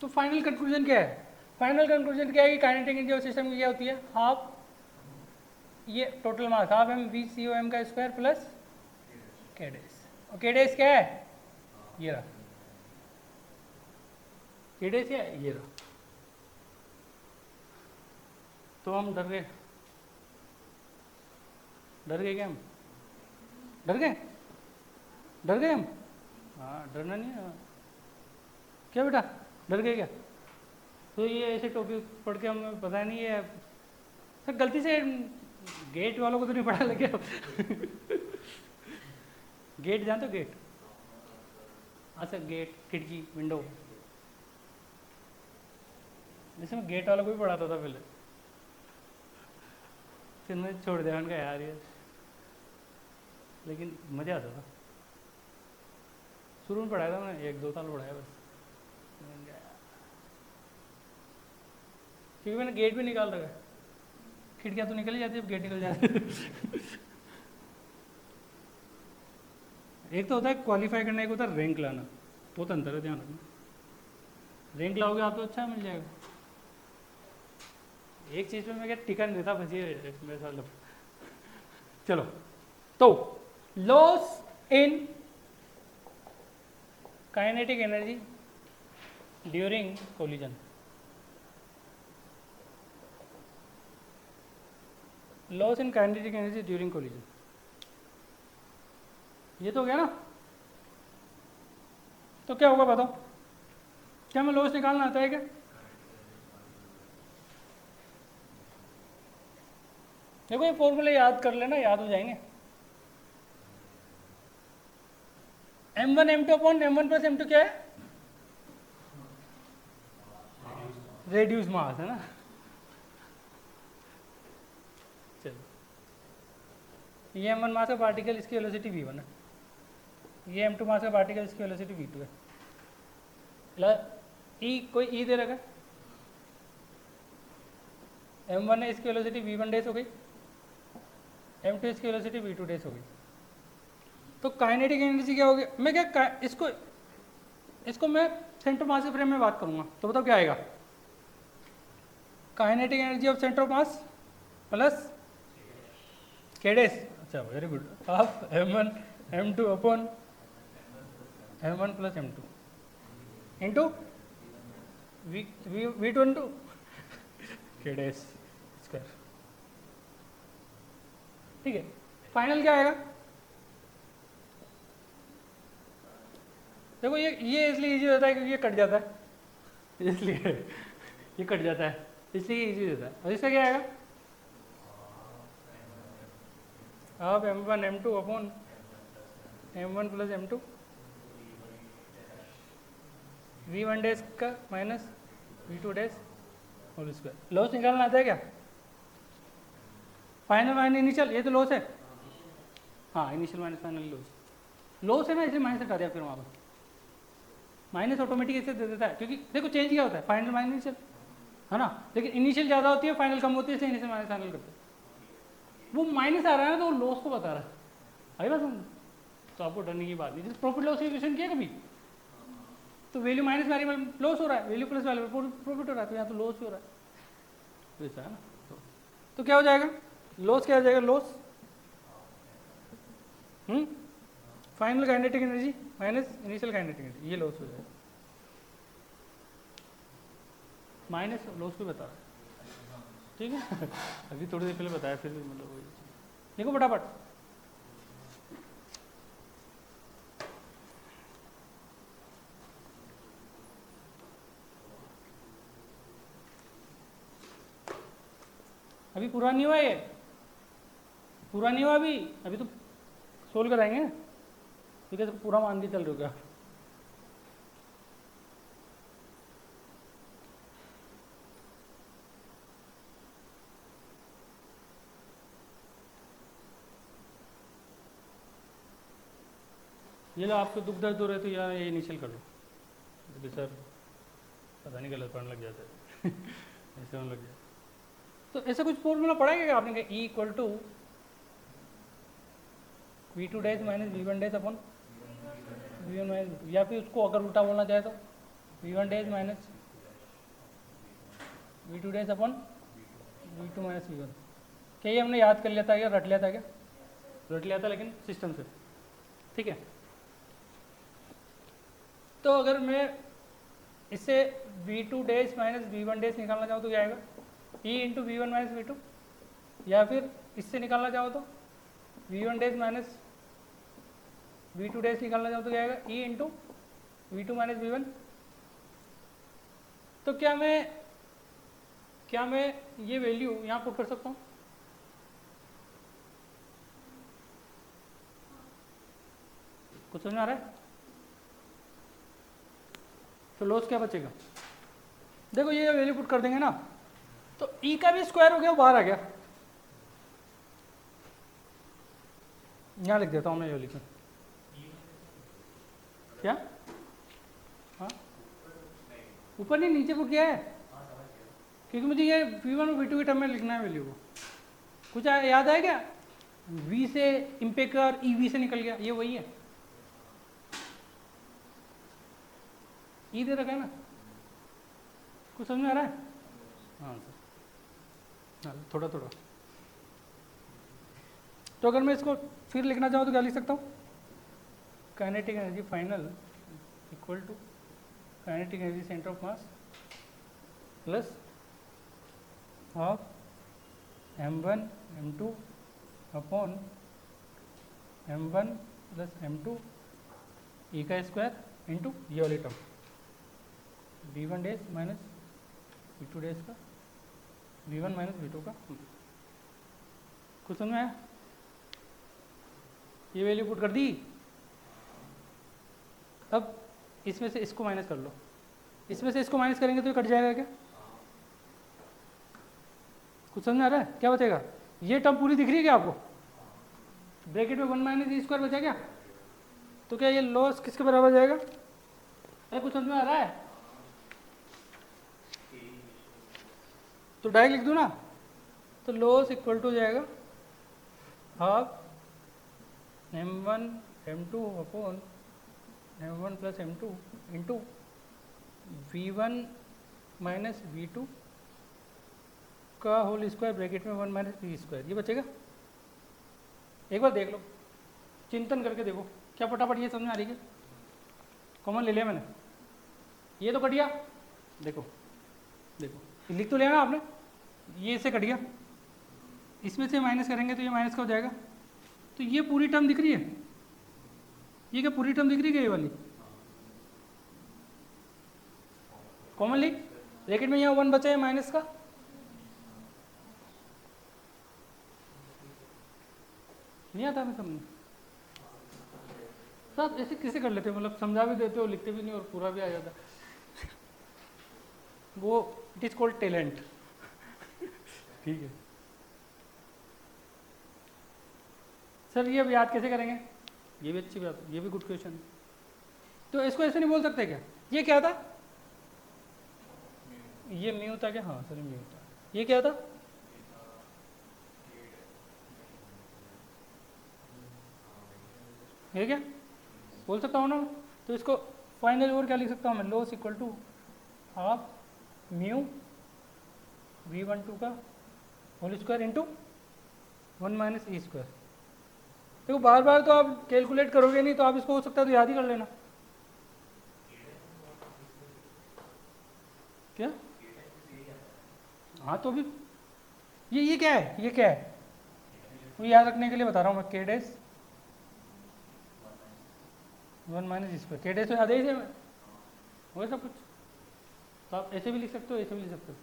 तो फाइनल कंक्लूजन क्या है, फाइनल कंक्लूजन क्या है कि काइनेटिक एनर्जी ऑफ सिस्टम की क्या होती है, हाफ ये total mass half M V C O M का स्क्वायर प्लस के डेज, और के डेज क्या है, ये रहा के डेज क्या है, ये रहा। तो हम डर गए क्या, हम डर गए हम, हाँ डरना नहीं है, क्या बेटा डर गए क्या, तो ये ऐसे टॉपिक पढ़ के हमें पता नहीं है सर, गलती से गेट वालों को तो नहीं पढ़ा लगे अब गेट जानते हो, गेट, अच्छा गेट खिड़की विंडो, जैसे मैं गेट वालों को भी पढ़ाता था पहले, फिर मैं छोड़ दिया उनका यार ये, लेकिन मज़ा आता था, शुरू में पढ़ाया था मैंने, 1-2 साल पढ़ाया बस, क्योंकि मैंने गेट भी निकाल रखा है, खिड़कियाँ तो निकल ही जाती है, गेट निकल जाते एक तो होता है क्वालिफाई करना, एक होता है रैंक लाना, बहुत अंतर है, ध्यान रखना, रैंक लाओगे आप तो अच्छा मिल जाएगा, एक चीज़ पे मैं क्या टिका नहीं था, बची मेरे साथ। चलो, तो loss in kinetic energy during collision, loss in kinetic energy during collision, ये तो हो गया ना। तो क्या होगा बताओ, क्या हमें लॉस निकालना आता है क्या, देखो ये फॉर्मूले याद कर लेना, याद हो जाएंगे, m1 m2 upon m1 plus m2 क्या है, रेड्यूस मास है ना, चलो ये m1 मास का पार्टिकल, इसकी वेलोसिटी v1 है, ये m2 मास का पार्टिकल, इसकी वेलोसिटी v2 है, ई कोई ई दे रखा है, m1 है इसकी वेलोसिटी v1 डेज हो गई, m2 इसकी वेलोसिटी v2 डेज हो गई, तो काइनेटिक एनर्जी क्या होगी, मैं क्या इसको मैं सेंटर मास के फ्रेम में बात करूंगा, तो बताओ क्या आएगा, kinetic energy of centre of mass plus K days, अच्छा very good, half m1 m2 upon m1 plus m2 into v2 into के डेज स्क्वायर, ठीक है। फाइनल क्या आएगा, देखो ये इसलिए इजी होता है क्योंकि ये कट जाता है, इसलिए ये कट जाता है, इसलिए इजी होता है, और इसका क्या आएगा, half m1 m2 upon m1 plus m2 v1 dash का minus v2 dash whole square. Loss निकालना आता है क्या, फाइनल माइनस इनिशियल, ये तो लॉस है, हाँ इनिशियल माइनस फाइनल लॉस है ना, इसलिए माइनस हटा दिया, फिर वहाँ पर माइनस ऑटोमेटिक ऐसे दे देता है, क्योंकि देखो चेंज क्या होता है, फाइनल माइनस इनिशियल है ना, लेकिन इनिशियल ज़्यादा होती है, फाइनल कम होती है, इसलिए इनिशियल माइनस फाइनल करते हैं, वो माइनस आ रहा है ना, तो वो लॉस को बता रहा है, आई बात समझ, तो आपको डरने की बात नहीं, जैसे प्रॉफिट लॉस की क्वेश्चन किया कभी, तो वैल्यू माइनस वेरिएबल लॉस हो रहा है, वैल्यू प्लस वेरिएबल प्रॉफिट हो रहा है, तो यहाँ तो लॉस हो रहा है, ऐसा है ना, तो क्या हो जाएगा, लॉस क्या हो जाएगा, loss final kinetic energy minus initial kinetic energy, ये लॉस हो जाएगा, माइनस लॉस भी बता रहा है, ठीक है। अभी थोड़ी देर पहले बताया, फिर भी मतलब वही देखो फटाफट। अभी पूरा नहीं हुआ, ये पूरा नहीं हुआ अभी तो सोल्व कराएंगे ना, ठीक है। तो पूरा मान के चल रहे हो क्या? ये लो, आपको दुख दर्द हो रहे तो यार ये इनिशियल कर लो, तो सर पता नहीं गलत पढ़ने लग जाता है ऐसे होने लग जाए। तो ऐसा कुछ फॉर्मूला पढ़ा है क्या आपने, कहा e equal to V2 dash minus V1 dash upon V1 minus, या फिर उसको अगर उल्टा बोलना चाहे तो V1 dash minus V2 dash upon V2 minus V1। क्या ये हमने याद कर लिया था क्या, रट लिया था क्या? रट लिया था लेकिन सिस्टम से, ठीक है। तो अगर मैं इससे V2 dash minus V1 dash निकालना चाहूँ तो क्या आएगा, E into V1 minus V2, या फिर इससे निकालना चाहो तो V1 dash minus V2 dash निकालना चाहो तो क्या आएगा, E into V2 minus V1। तो क्या मैं ये वैल्यू यहाँ पुट कर सकता हूँ? कुछ समझ में आ रहा है? तो लॉस क्या बचेगा, देखो ये वैल्यू पुट कर देंगे ना, तो E का भी स्क्वायर हो गया, वो बाहर आ गया। यहाँ लिख देता हूँ मैं, ये लिखूँ क्या, हाँ ऊपर नहीं नीचे पुट गया है, क्योंकि मुझे ये V1 और V2 के टर्म में लिखना है वैल्यू को। कुछ याद आया क्या, V से इम्पेकर EV से निकल गया, ये वही है, E दे रखा है ना, कुछ समझ में आ रहा है? हाँ सर, हाँ थोड़ा थोड़ा। तो अगर मैं इसको फिर लिखना चाहूँ तो क्या लिख सकता हूँ, kinetic energy final equal to kinetic energy centre of mass plus half m1 m2 upon m1 plus m2 E का स्क्वायर इंटू ये वाली term V1 dash minus V2 dash का V1 माइनस V2 का। कुछ समझ में आया? ये वैल्यू पुट कर दी। अब इसमें से इसको माइनस कर लो, इसमें से इसको माइनस करेंगे तो ये कट जाएगा क्या? कुछ समझ में आ रहा है? क्या बचेगा, ये टर्म पूरी दिख रही है क्या आपको? ब्रैकेट में 1 माइनस ई स्क्वायर बचा क्या? तो क्या ये लॉस किसके बराबर जाएगा? अरे कुछ समझ में आ रहा है? तो डायरेक्ट लिख दूँ ना, तो लॉस इक्वल टू जाएगा half m1 m2 upon m1 plus m2 into V1 minus V2 का होल स्क्वायर ब्रैकेट में 1 माइनस V स्क्वायर। ये बचेगा, एक बार देख लो, चिंतन करके देखो क्या फटाफट ये समझ में आ रही है? कॉमन ले लिया मैंने, ये तो कट गया, देखो देखो लिख तो लिया ना आपने, ये इससे कट गया, इसमें से माइनस करेंगे तो ये माइनस का हो जाएगा। तो ये पूरी टर्म दिख रही है, ये क्या पूरी टर्म दिख रही है ये वाली? कॉमन लिख, ब्रैकेट में यहाँ 1 बचा है माइनस का, नहीं आता मैं समझ सब ऐसे कैसे कर लेते हो, मतलब समझा भी देते हो लिखते भी नहीं और पूरा भी आ जाता वो इट इज कॉल्ड टैलेंट ठीक है सर। ये अब याद कैसे करेंगे, ये भी अच्छी बात, ये भी गुड क्वेश्चन है। तो इसको ऐसे नहीं बोल सकते क्या, ये क्या था, ये म्यू था क्या? हाँ सर म्यू था। ये क्या था? ये क्या बोल सकता हूँ ना? तो इसको फाइनल और क्या लिख सकता हूँ मैं, loss equal to half mu V12 का whole square into 1 minus E square. देखो बार बार तो आप कैलकुलेट करोगे नहीं, तो आप इसको हो सकता है तो याद ही कर लेना। क्या? हाँ तो अभी ये क्या है, ये क्या है, वो याद रखने के लिए बता रहा हूँ मैं। के डेस 1 माइनस स्क्वायर, के डेस तो याद है ही हो सब कुछ। तो आप ऐसे भी लिख सकते हो, ऐसे भी लिख सकते हो।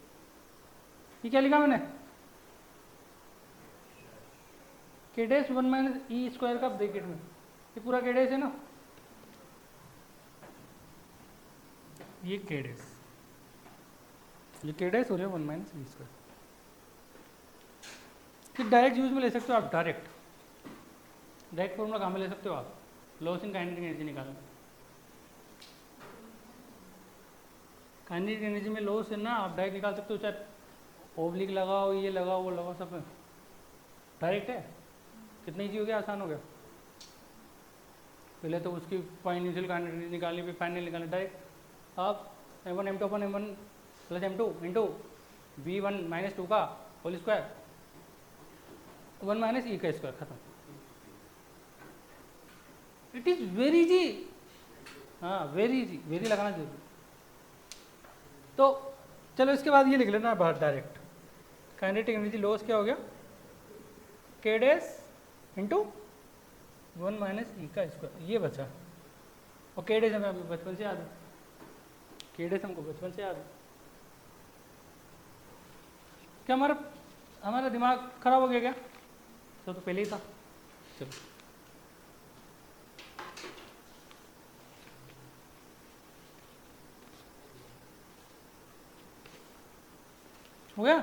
ये क्या लिखा मैंने, के डेस 1 माइनस ई स्क्वायर का ब्रैकेट में, ये पूरा के डेस है ना, ये के डेस, ये के डेस हो रहा है 1 माइनस ई स्क्वायर। फिर डायरेक्ट यूज में ले सकते हो आप, डायरेक्ट फॉर्मूला कहाँ में ले सकते हो आप, लॉस इन काइनेटिक एनर्जी निकालना। काइनेटिक एनर्जी में लॉस है ना, आप डायरेक्ट निकाल सकते हो, चाहे ओब्लिक लगाओ, ये लगाओ, वो लगाओ, सब डायरेक्ट है। कितना ईजी हो गया, आसान हो गया। पहले तो उसकी इनिशियल काइनेटिक एनर्जी निकालनी, फिर फाइनल निकालना। डायरेक्ट आप m1 m2 अपन m1 plus m2 into v1 minus 2 का होल स्क्वायर 1 माइनस ई का स्क्वायर, खत्म। It is very easy. हाँ वेरी इजी, वेरी लगाना जरूरी। तो चलो इसके बाद ये लिख लेना बाहर डायरेक्ट, काइनेटिक एनर्जी लॉस क्या हो गया, के डेस इंटू 1 माइनस ई का स्क्वायर, ये बचा। और के डेस हमें बचपन से याद है, के डेस हमको बचपन से याद है। क्या हमारा दिमाग खराब हो गया क्या, तो पहले ही था। चलो हो गया।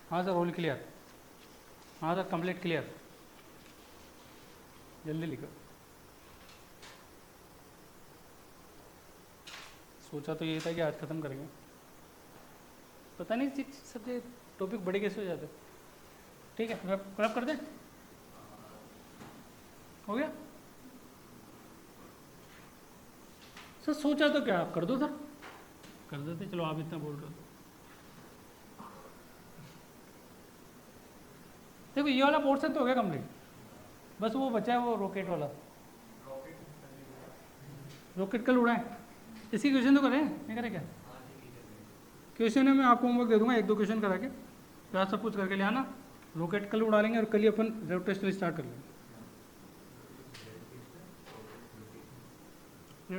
हाँ सर होल क्लियर, हाँ सर कंप्लीट क्लियर, जल्दी लिखो। सोचा तो ये था कि आज ख़त्म करेंगे, पता नहीं सबसे टॉपिक बड़े कैसे हो जाते। ठीक है क्रैप कर दें, हो गया सर। सोचा तो क्या, आप कर दो सर, कर देते। चलो आप इतना बोल रहे हो। देखो ये वाला पोर्शन तो हो गया कंप्लीट, बस वो बचा है वो रॉकेट वाला। रॉकेट कल उड़ाएं, इसकी क्वेश्चन तो करें, नहीं करें क्या? क्वेश्चन है मैं आपको होमवर्क दे दूंगा, 1-2 क्वेश्चन करा के, तो आज सब कुछ करके ले आना। रॉकेट कल उड़ा लेंगे और कल ही अपन रोटेशनल स्टार्ट कर लेंगे।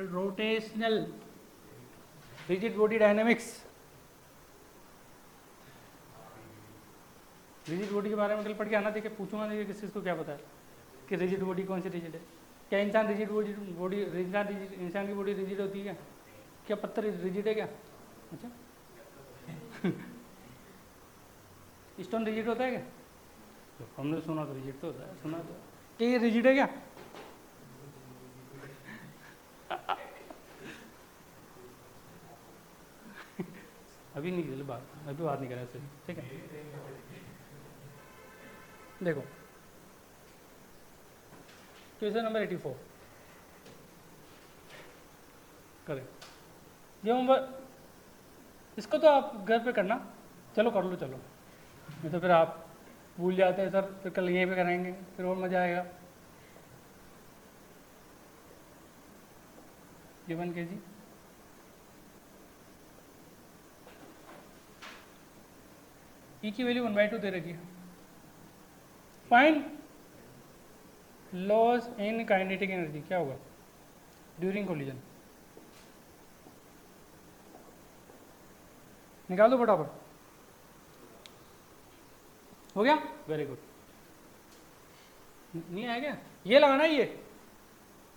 Rotational rigid body dynamics, rigid body के बारे में कल पढ़ के आना। देखिए पूछूंगा नहीं किस चीज़ को क्या पता है कि रिजिड बॉडी कौन सी रिजिड है। क्या इंसान रिजिड बॉडी इंसान की बॉडी रिजिड होती है क्या पत्थर रिजिड है क्या? अच्छा स्टोन रिजिड होता है क्या? तो हमने सुना तो रिजिड तो होता है, सुना तो क्या ये रिजिड है क्या? अभी नहीं चल बात, अभी बात नहीं करें इससे, ठीक है। देखो क्वेश्चन नंबर 84 करें। ये होमवर्क इसको तो आप घर पे करना, चलो कर लो, चलो नहीं तो फिर आप भूल जाते हैं सर, फिर कल यहीं पे कराएंगे, फिर और मज़ा आएगा। ये 1 kg ई की वैल्यू 1/2 दे रखी है। Find loss in kinetic energy, क्या होगा ड्यूरिंग कोलिजन, निकाल दो फटाफट। हो गया, वेरी गुड। नहीं आया क्या? ये लगाना है, ये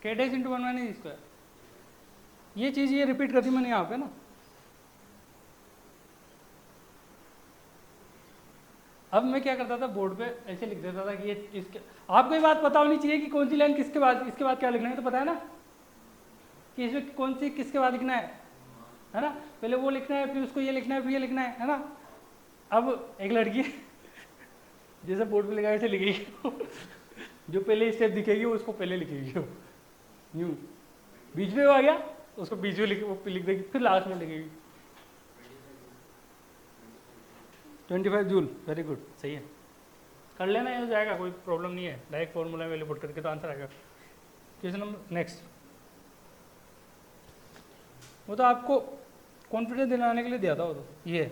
के डेस इंटू 1 माइनस स्क्वायर, ये चीज़ ये रिपीट कर दी मैंने यहाँ पे ना। अब मैं क्या करता था, बोर्ड पे ऐसे लिख देता था कि ये इसके, आपको ये बात पता होनी चाहिए कि कौन सी लाइन किसके बाद, इसके बाद क्या लिखना है, तो पता है ना कि इसमें कौन सी किसके बाद लिखना है ना। पहले वो लिखना है, फिर उसको ये लिखना है, फिर ये लिखना है ना। अब एक लड़की जैसे बोर्ड पे लिखा है ऐसे लिखेगी जो पहले स्टेप दिखेगी वो उसको पहले लिखेगी, वो यूँ बीच में वो आ गया उसको बीच में लिख देगी, फिर लास्ट में लिखेगी 25 जूल, वेरी गुड, सही है। कर लेना, ये हो जाएगा, कोई प्रॉब्लम नहीं है। डायरेक्ट फॉर्मूला वैल्यू पुट करके तो आंसर आएगा। क्वेश्चन नंबर नेक्स्ट, वो तो आपको कॉन्फिडेंस दिलाने के लिए दिया था वो तो, ये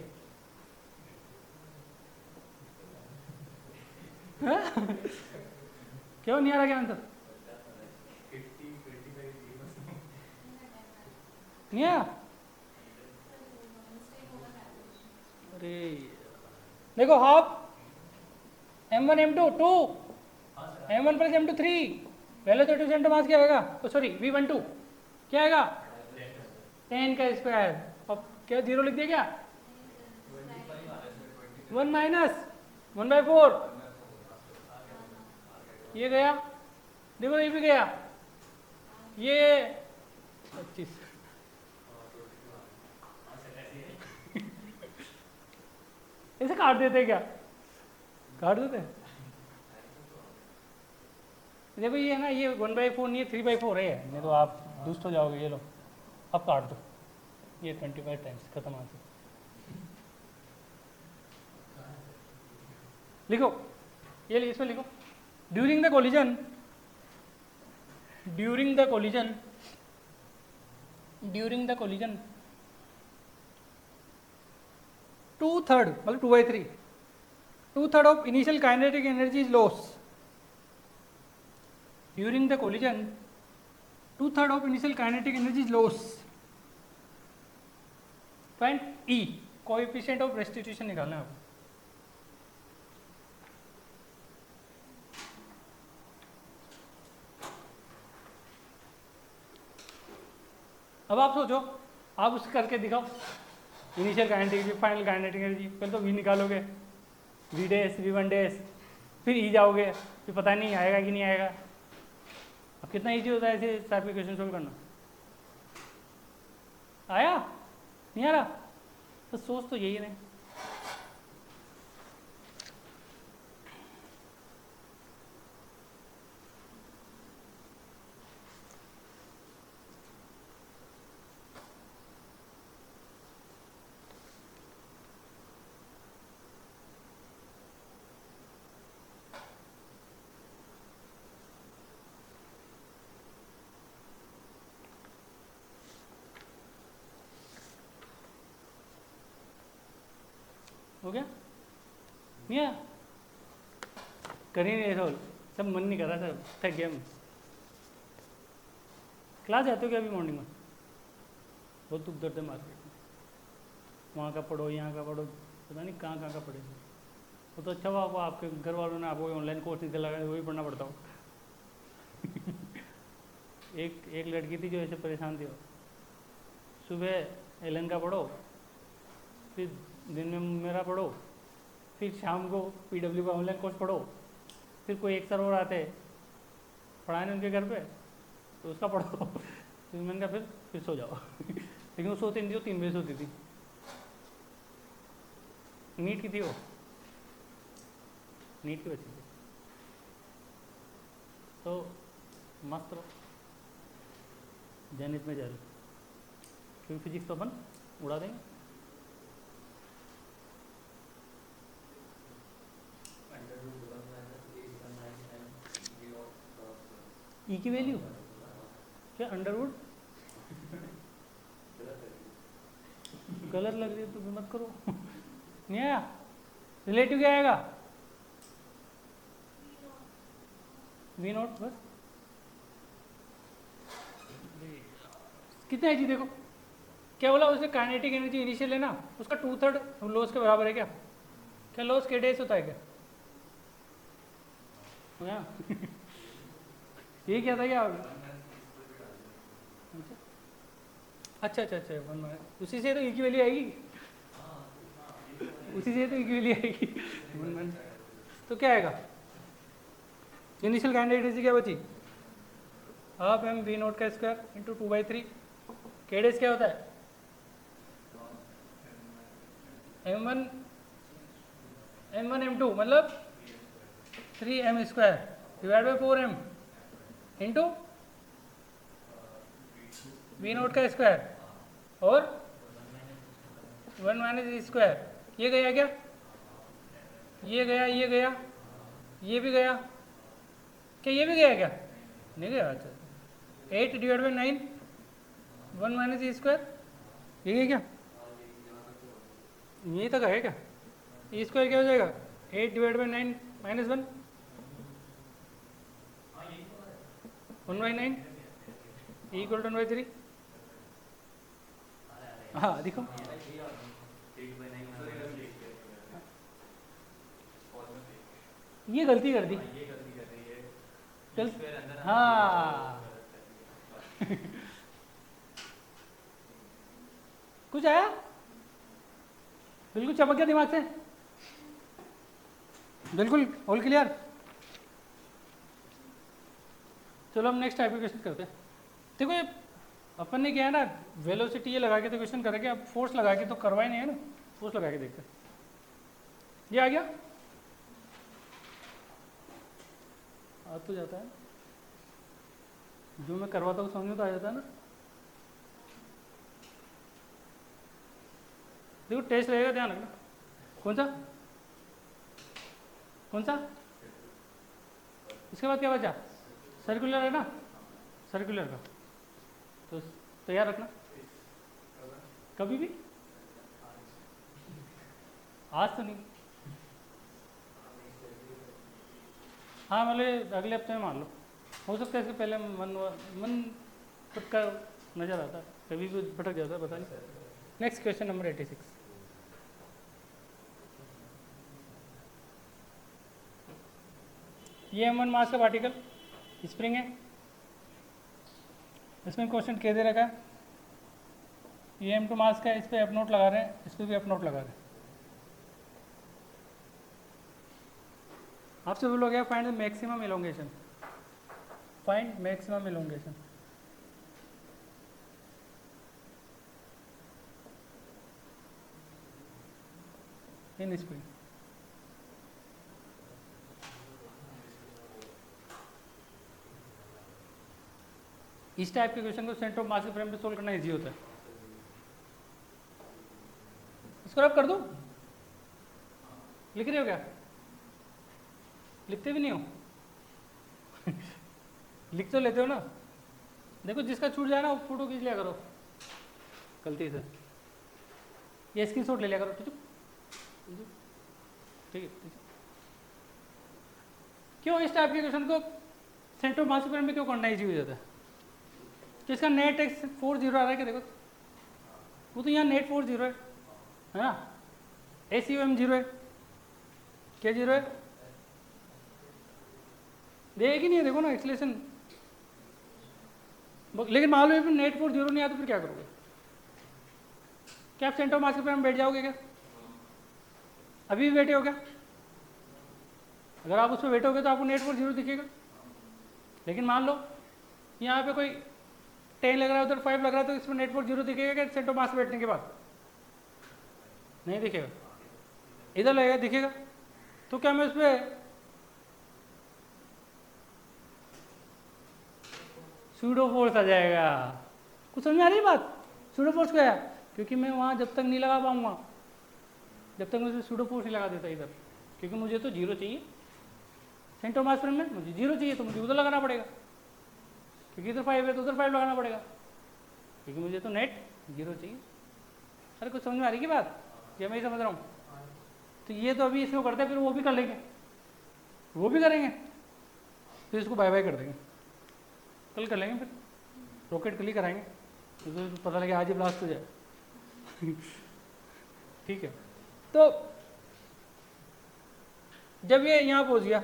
क्यों नहीं आ रहा क्या आंसर? नहीं आया? अरे देखो, half m1 m2 2 m1 plus m2 3 value 32 मास क्या आएगा? सॉरी v12 क्या आएगा? 10 का स्क्वायर। अब क्या जीरो लिख दिया क्या? 1 माइनस 1/4 ये गया, देखो ये भी गया, ये 25 इसे काट देते क्या? काट देते? देखो ये है ना, ये 1/4 नहीं है, 3/4 है, नहीं तो आप दुष्ट हो जाओगे। ये लो, अब काट दो, ये 25 टाइम्स खत्म आंसर। लिखो, ये इसमें लिखो, ड्यूरिंग द कोलिजन 2/3 मतलब 2/3 2/3 of initial kinetic energy is lost. During the collision 2/3 of initial kinetic energy is lost. Find E, coefficient of restitution निकालना है आपको। अब आप सोचो, आप उसे करके दिखाओ, initial kinetic energy, final kinetic energy. पहले तो वी निकालोगे, वी डैश v1 डैश, फिर ई जाओगे, फिर पता नहीं आएगा कि नहीं आएगा। अब कितना ईजी होता है ऐसे टाइप के क्वेश्चन सोल्व करना। आया नहीं आ रहा? तो सोच तो यही नहीं। हो गया? नहीं आया? कर ही नहीं सोल्व, सब मन नहीं कर रहा, सब थक गया मैं। क्लास जाते हो क्या अभी मॉर्निंग में? बहुत दुख दर्द है मार्केट में, वहाँ का पढ़ो, यहाँ का पढ़ो, पता नहीं कहाँ कहाँ का पढ़े। वो तो अच्छा हुआ आपको, आपके घर वालों ने आपको ऑनलाइन कोर्सेज दिलाया, वही पढ़ना पड़ता हो। एक लड़की थी जो ऐसे परेशान थी, सुबह एलन का पढ़ो, फिर दिन में मेरा पढ़ो, फिर शाम को पीडब्ल्यू का ऑनलाइन कोर्स पढ़ो, फिर कोई एक सर और आते पढ़ाने उनके घर पे, तो उसका पढ़ो। फिर मैंने कहा फिर सो जाओ। लेकिन वो सोती नहीं थी, वो 3 बजे सोती थी। नीट की थी वो, नीट की बच्ची थी। तो मस्त रहो, जैनित में जा रही, क्योंकि फिजिक्स तो अपन उड़ा देंगे। ई की वैल्यू क्या? अंडरवुड कलर लग रही है तो मत करो। नहीं आया? रिलेटिव क्या आएगा? v0 बस। कितना है जी? देखो क्या बोला उसने, काइनेटिक एनर्जी इनिशियल है ना, उसका 2/3 लॉस के बराबर है क्या? क्या लॉस के डेज होता है क्या? ये क्या था क्या? अच्छा अच्छा अच्छा, 1 माइनस, उसी से तो ई की वैल्यू आएगी, उसी से तो ई की वैल्यू आएगी। 1 माइनस तो क्या आएगा? इनिशियल काइनेटिक एनर्जी क्या बची? हाफ m v0 का स्क्वायर इंटू 2/3। केडेस क्या होता है? m1 m2 मतलब 3m square divide by 4m into v0 का स्क्वायर और 1 माइनस स्क्वायर। ये गया क्या? ये गया, ये गया, ये भी गया क्या, ये भी गया क्या, नहीं गया। अच्छा 8 divide by 9 1 minus E square, ये गया क्या, यही तक है क्या। ई स्क्वायर क्या हो जाएगा 8 divide by 9 minus 1 by 9 equal to 1/3। हाँ देखो ये गलती कर दी, चल हाँ कुछ आया, बिल्कुल चमक गया दिमाग से, बिल्कुल ऑल क्लियर। चलो हम नेक्स्ट टाइप के क्वेश्चन करते हैं। देखो ये अपन ने क्या है ना, वेलोसिटी ये लगा के तो क्वेश्चन करेंगे, अब फोर्स लगा के तो करवाए नहीं है ना, फोर्स लगा के देखते हैं। ये आ गया, आ तो जाता है, जो मैं करवाता हूँ समझ में तो आ जाता है ना। देखो टेस्ट रहेगा, ध्यान रखना। कौन सा कौन सा, इसके बाद क्या बचा, सर्कुलर है ना, सर्कुलर का तो तैयार रखना कभी भी, आज तो नहीं, हाँ मतलब अगले हफ्ते में मान लो, हो सकता है इससे पहले मन खुद का नज़र आता है, कभी भी भटक जाता है, पता नहीं। Next question number 86। ये M1 मास का पार्टिकल स्प्रिंग है, इसमें क्वेश्चन क्या दे रखा है, ये M2 मास का है, इस पर एफ नोट लगा रहे हैं, इस पर भी एफ नोट लगा रहे हैं। आपसे बोलो गया find the maximum elongation, find maximum elongation. In spring इस टाइप के क्वेश्चन को सेंटर ऑफ मास के फ्रेम पे सोल्व करना इजी होता है। इसको रब कर दूं, लिख रहे हो क्या, लिखते भी नहीं हो लिख तो लेते हो ना। देखो जिसका छूट जाए ना वो फोटो खींच लिया करो गलती से, ये स्क्रीनशॉट ले लिया करो, ठीक है ठीक है। क्यों इस टाइप के क्वेश्चन को सेंटर ऑफ मास के फ्रेम में क्यों करना इजी हो जाता है। जिसका नेट एक्स 40 आ रहा है क्या, देखो वो तो यहाँ नेट 40 है ना, ACOM 0 है, क्या 0 है, देख ही नहीं है, देखो ना एक्सलेशन। लेकिन मान लो नेट 40 नहीं आया तो फिर क्या करोगे, क्या आप सेंटर ऑफ मास के फ्रेम में बैठ जाओगे क्या, अभी भी बैठे हो क्या, अगर आप उस पर बैठोगे तो आपको नेट 40 दिखेगा। लेकिन मान लो यहाँ पे कोई 10 लग रहा है, उधर 5 लग रहा है, तो इसमें नेट 40 दिखेगा क्या सेंटर ऑफ मास बैठने के बाद, नहीं दिखेगा, इधर लगेगा दिखेगा। तो क्या मैं उस पर सूडो फोर्स आ जाएगा, कुछ समझ में आ रही बात, सूडो फोर्स क्या है, क्योंकि मैं वहाँ जब तक नहीं लगा पाऊंगा जब तक मुझे सूडो फोर्स नहीं लगा देता इधर, क्योंकि मुझे तो 0 चाहिए सेंटर ऑफ मास फ्रेम में, मुझे 0 चाहिए तो मुझे उधर लगाना पड़ेगा, क्योंकि इधर 5 है तो उधर 5 लगाना पड़ेगा, क्योंकि मुझे तो नेट 0 चाहिए। अरे कुछ समझ में आ रही की बात, ये मैं ही समझ रहा हूँ। तो ये तो अभी इसको करते हैं, फिर वो भी कर लेंगे, वो भी करेंगे, फिर इसको बाय बाय कर देंगे, कल कर लेंगे, फिर रॉकेट कल ही कराएंगे, तो पता लगे आज ही ब्लास्ट हो जाए ठीक है। तो जब ये यहाँ पहुँच गया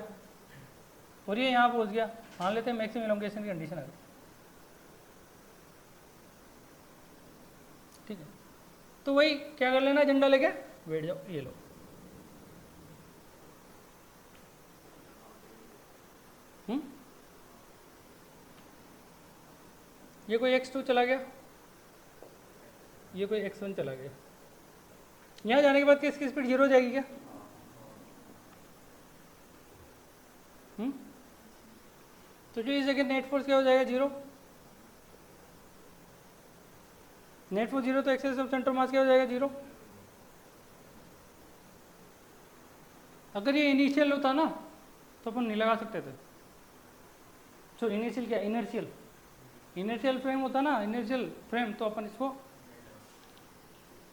और ये यहाँ पहुँच गया, मान लेते हैं मैक्सिमम एलोंगेशन की कंडीशन आ गई, ठीक है। तो वही क्या कर लेना, झंडा लेके बैठ जाओ, ये लो, ये कोई x2 चला गया, ये कोई x1 चला गया, यहाँ जाने के बाद क्या इसकी स्पीड 0 हो जाएगी क्या, तो जो इस जगह नेट फोर्स क्या हो जाएगा 0, नेट फोर्स 0 तो एक्सेस ऑफ सेंटर मास क्या हो जाएगा 0। अगर ये इनिशियल होता ना तो अपन नहीं लगा सकते थे। तो इनिशियल क्या, इनर्शियल फ्रेम होता ना, इनर्शियल फ्रेम, तो अपन इसको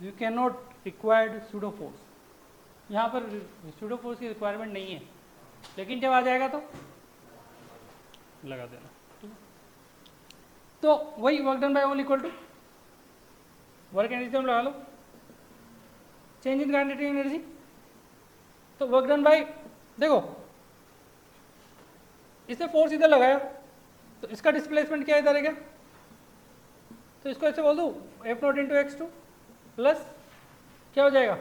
you can not required pseudo force, यहाँ पर सूडो फोर्स की रिक्वायरमेंट नहीं है, लेकिन जब आ जाएगा तो लगा देना। ठीक है, तो वही work done by all equal to work energy हम लगा लो, चेंज इन काइनेटिक एनर्जी, तो वर्क डन बाय, देखो इसने फोर्स इधर लगाया तो इसका डिस्प्लेसमेंट क्या इधर है क्या, तो इसको ऐसे बोल दूँ F not into x two plus क्या हो जाएगा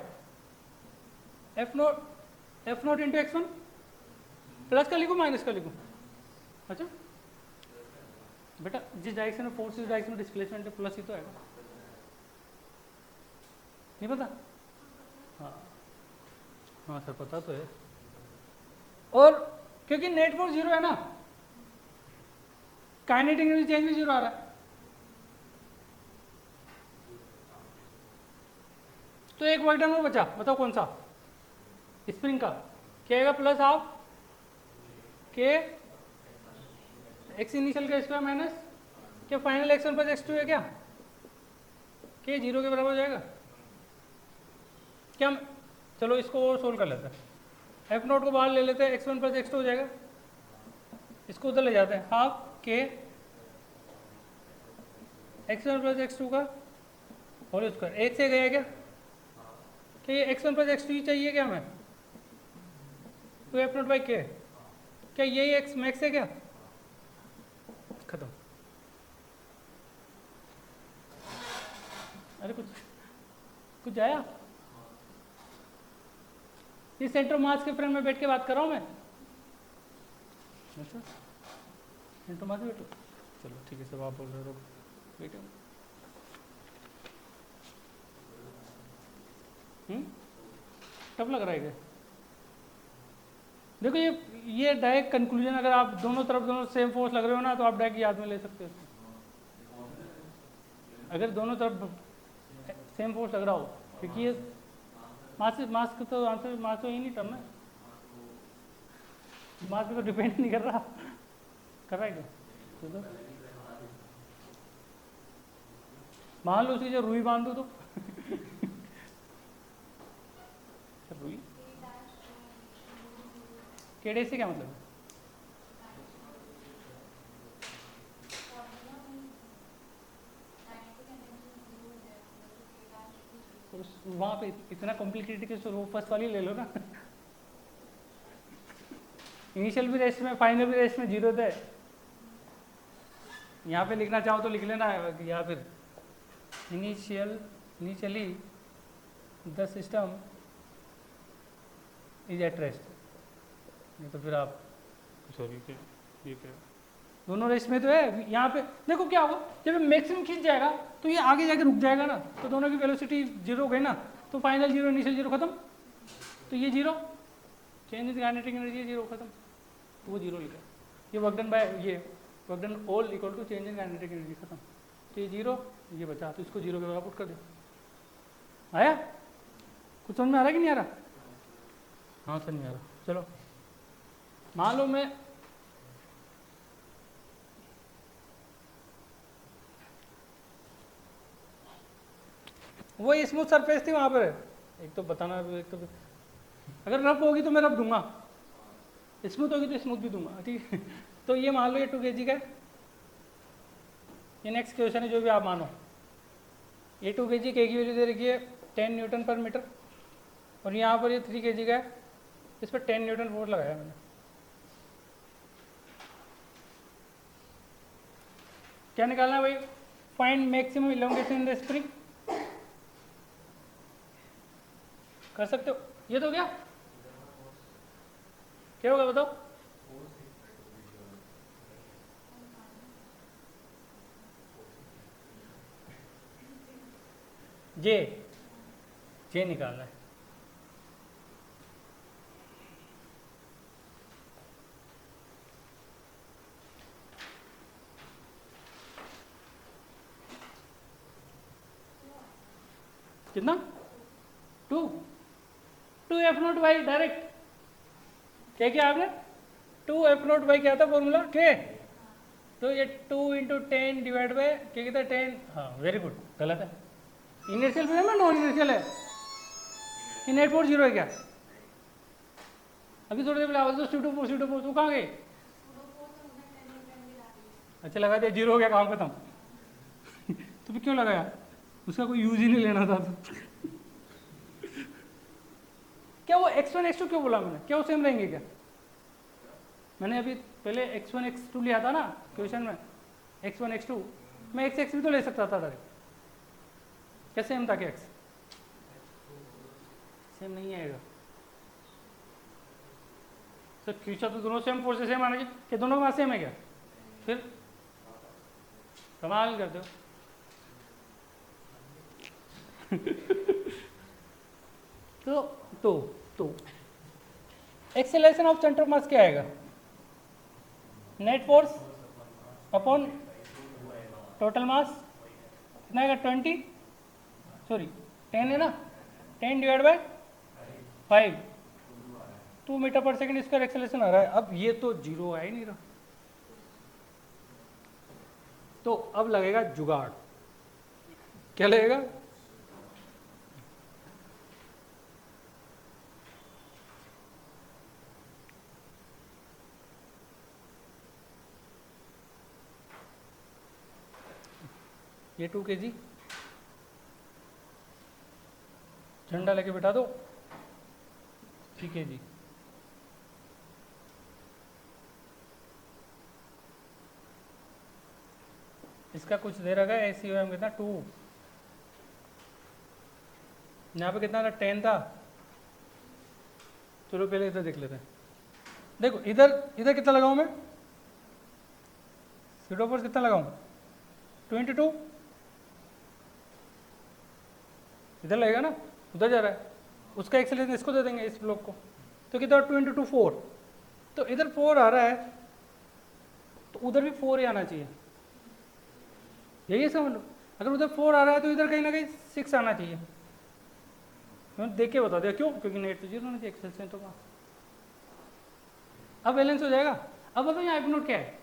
F not into x one, plus का लिखूँ माइनस का लिखूँ, अच्छा बेटा जिस डायरेक्शन में फोर्स, इस डायरेक्शन में डिस्प्लेसमेंट है, प्लस ही तो आएगा, नहीं पता? हाँ हाँ सर पता तो है, और क्योंकि नेट फोर्स जीरो है ना, काइनेटिक एनर्जी चेंज भी जीरो आ रहा है, तो एक वर्क डन और बचा, बताओ कौन सा, स्प्रिंग का, क्या आएगा प्लस हाफ के एक्स इनिशियल का स्क्वायर माइनस क्या final X one plus x two है क्या, के जीरो के बराबर हो जाएगा क्या, चलो इसको और सोल्व कर लेते हैं, एफ नोट को बाहर ले लेते हैं, x one plus x two हो जाएगा, इसको उधर ले जाते हैं, हाफ के x one plus x two का होल स्क्वायर, एक से गया क्या ये x one plus x two ही चाहिए क्या हमें, तो एफ नोट बाई के, क्या यही एक्स मैक्स है क्या, खत्म। अरे कुछ आया, ये सेंटर मास के फ्रेम में बैठ के बात कर रहा हूँ मैं, अच्छा सेंटर मास में बैठो, चलो ठीक है सब आप बोल रहे हो, बैठो। टफ लग रहा है क्या, देखो ये डायरेक्ट कंक्लूजन, अगर आप दोनों सेम फोर्स लग रहे हो ना, तो आप डायरेक्ट याद में ले सकते हो, अगर दोनों तरफ सेम फोर्स लग रहा हो, क्योंकि ये मास का तो आंसर, मास तो ही नहीं टर्म है, मास पे तो डिपेंड नहीं कर रहा, कर रहा है क्या, तो मान लो उसकी जो रुई बांध दो तो रुई केड़े से क्या मतलब है, वहाँ पे इतना कॉम्प्लिकेटेड के वो फर्स्ट वाली ले लो ना इनिशियल भी रेस्ट में, फाइनल भी रेस्ट में जीरो थे, यहाँ पे लिखना चाहो तो लिख लेना, या फिर initially the system is at rest, नहीं तो फिर आप सॉरी ये दोनों रेस्ट में तो है, यहाँ पे देखो क्या होगा, जब मैक्सिमम खींच जाएगा तो ये आगे जाके रुक जाएगा ना, तो दोनों की वेलोसिटी जीरो हो गई ना, तो फाइनल जीरो इनिशियल जीरो खत्म, तो ये zero change in kinetic energy zero खत्म, तो वो जीरो लिखा, ये वर्क डन बाय ये work done all equal to change in kinetic energy खत्म, तो ये जीरो ये बचा, तो इसको जीरो के बराबर पुट कर दो, आया कुछ समझ में आ रहा है कि नहीं आ रहा, हाँ सर नहीं आ रहा, चलो मान लो मैं वो स्मूथ सरफेस थी वहाँ पर, एक तो बताना, एक तो अगर रफ होगी तो मैं रफ दूंगा, स्मूथ होगी तो स्मूथ भी दूंगा, ठीक है तो ये मान लो ये 2 kg का है, ये नेक्स्ट क्वेश्चन है जो भी आप मानो, ये 2 kg के की वैल्यू दे रखी है 10 न्यूटन पर मीटर, और यहाँ पर ये 3 kg का है, इस पर 10 न्यूटन फोर्स लगाया मैंने, क्या निकालना है भाई, find maximum elongation in the spring, कर सकते हो, ये तो क्या होगा बताओ, जे निकालना है, कितना 2 एफ नोट वाई डायरेक्ट, क्या किया आपने टू एफ नोट बाई क्या था फॉर्मूला के, तो ये 2 इंटू 10 डिवाइड बाई क्या कहता है 10, हाँ वेरी गुड, गलत है। इनर्शियल फ्रेम है नॉन इनर्शियल है? नेट फोर्स जीरो है क्या? अभी थोड़ी देर पहले आवाज तो सूडो फोर्स वो कहाँ गए? अच्छा लगा दिया, जीरो हो गया, काम खत्म। तो फिर क्यों लगाया? उसका कोई यूज ही नहीं लेना था तो। क्या वो x1 x2 क्यों बोला मैंने? क्या वो सेम रहेंगे क्या? मैंने अभी पहले x1 x2 लिया था ना क्वेश्चन में, x1 x2, मैं x भी तो ले सकता था डायरेक्ट। क्या सेम था क्या x? सेम नहीं आएगा। तो फ्यूचर तो दोनों सेम फोर्सेस सेम आना चाहिए, कि दोनों का सेम है क्या? फिर कमाल करते हो। तो acceleration of centre of mass क्या आएगा? Net force upon total mass कितना आएगा? 20, सॉरी 10 है ना, 10 डिवाइड बाय 5, 2 मीटर पर सेकंड इसका एक्सेलरेशन आ रहा है। अब ये तो जीरो आ ही नहीं रहा, तो अब लगेगा जुगाड़। क्या लगेगा? ये 2 kg झंडा लेके बिठा दो, 3 kg। इसका कुछ दे रखा है ACOM कितना 2, यहाँ पे कितना था 10 था। चलो पहले इधर देख लेते हैं। देखो इधर कितना लगाऊं मैं? सीडो फोर्स कितना लगाऊं? 22 इधर लगेगा ना, उधर जा रहा है, उसका एक्सेलरेशन इसको दे देंगे इस ब्लॉक को, तो कितना 2 इंटू 2 4, तो इधर 4 आ रहा है तो उधर भी 4 ही आना चाहिए, यही समझ लो। अगर उधर 4 आ रहा है तो इधर कहीं ना कहीं 6 आना चाहिए। मैंने देख के बता दिया क्यों, क्योंकि नेट तो जीरो होना चाहिए, एक्सेलरेशन तो कहाँ। अब बैलेंस हो जाएगा। अब बताओ यहाँ एफ नोट क्या है?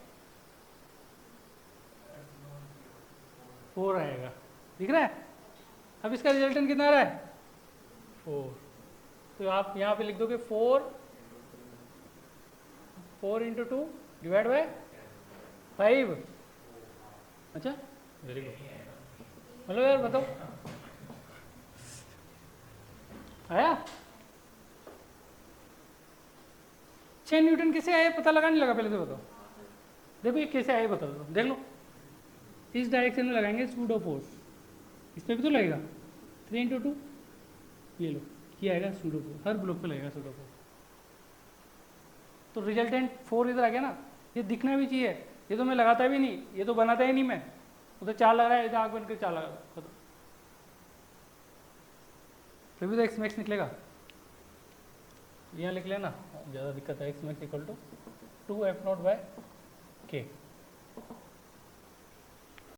4 आएगा, दिख रहा है? अब इसका रिजल्टेंट कितना आ रहा है? 4। तो आप यहाँ पे लिख दोगे 4 इंटू 2 डिवाइड बाय 5। अच्छा वेरी गुड। हेलो यार बताओ, आया? 6 न्यूटन कैसे आए पता लगा नहीं लगा? पहले तो बताओ। देखो ये कैसे आए बता दो, देख लो। इस डायरेक्शन में लगाएंगे सूडो फोर्स, इस पर भी तो लगेगा 3 इंटू 2, ये लो ये आएगा सूडो फोर्स, हर ब्लॉक पे लगेगा सूडो फोर्स। तो रिजल्टेंट 4 इधर आ गया ना, ये दिखना भी चाहिए। ये तो मैं लगाता भी नहीं, ये तो बनाता ही नहीं मैं, उधर 4 लग रहा है, इधर आँख बन कर 4 लगा दो, तभी तो एक्स मैक्स निकलेगा। यहाँ लिख लेना, ज़्यादा दिक्कत है। X max equal to 2 F nought by के।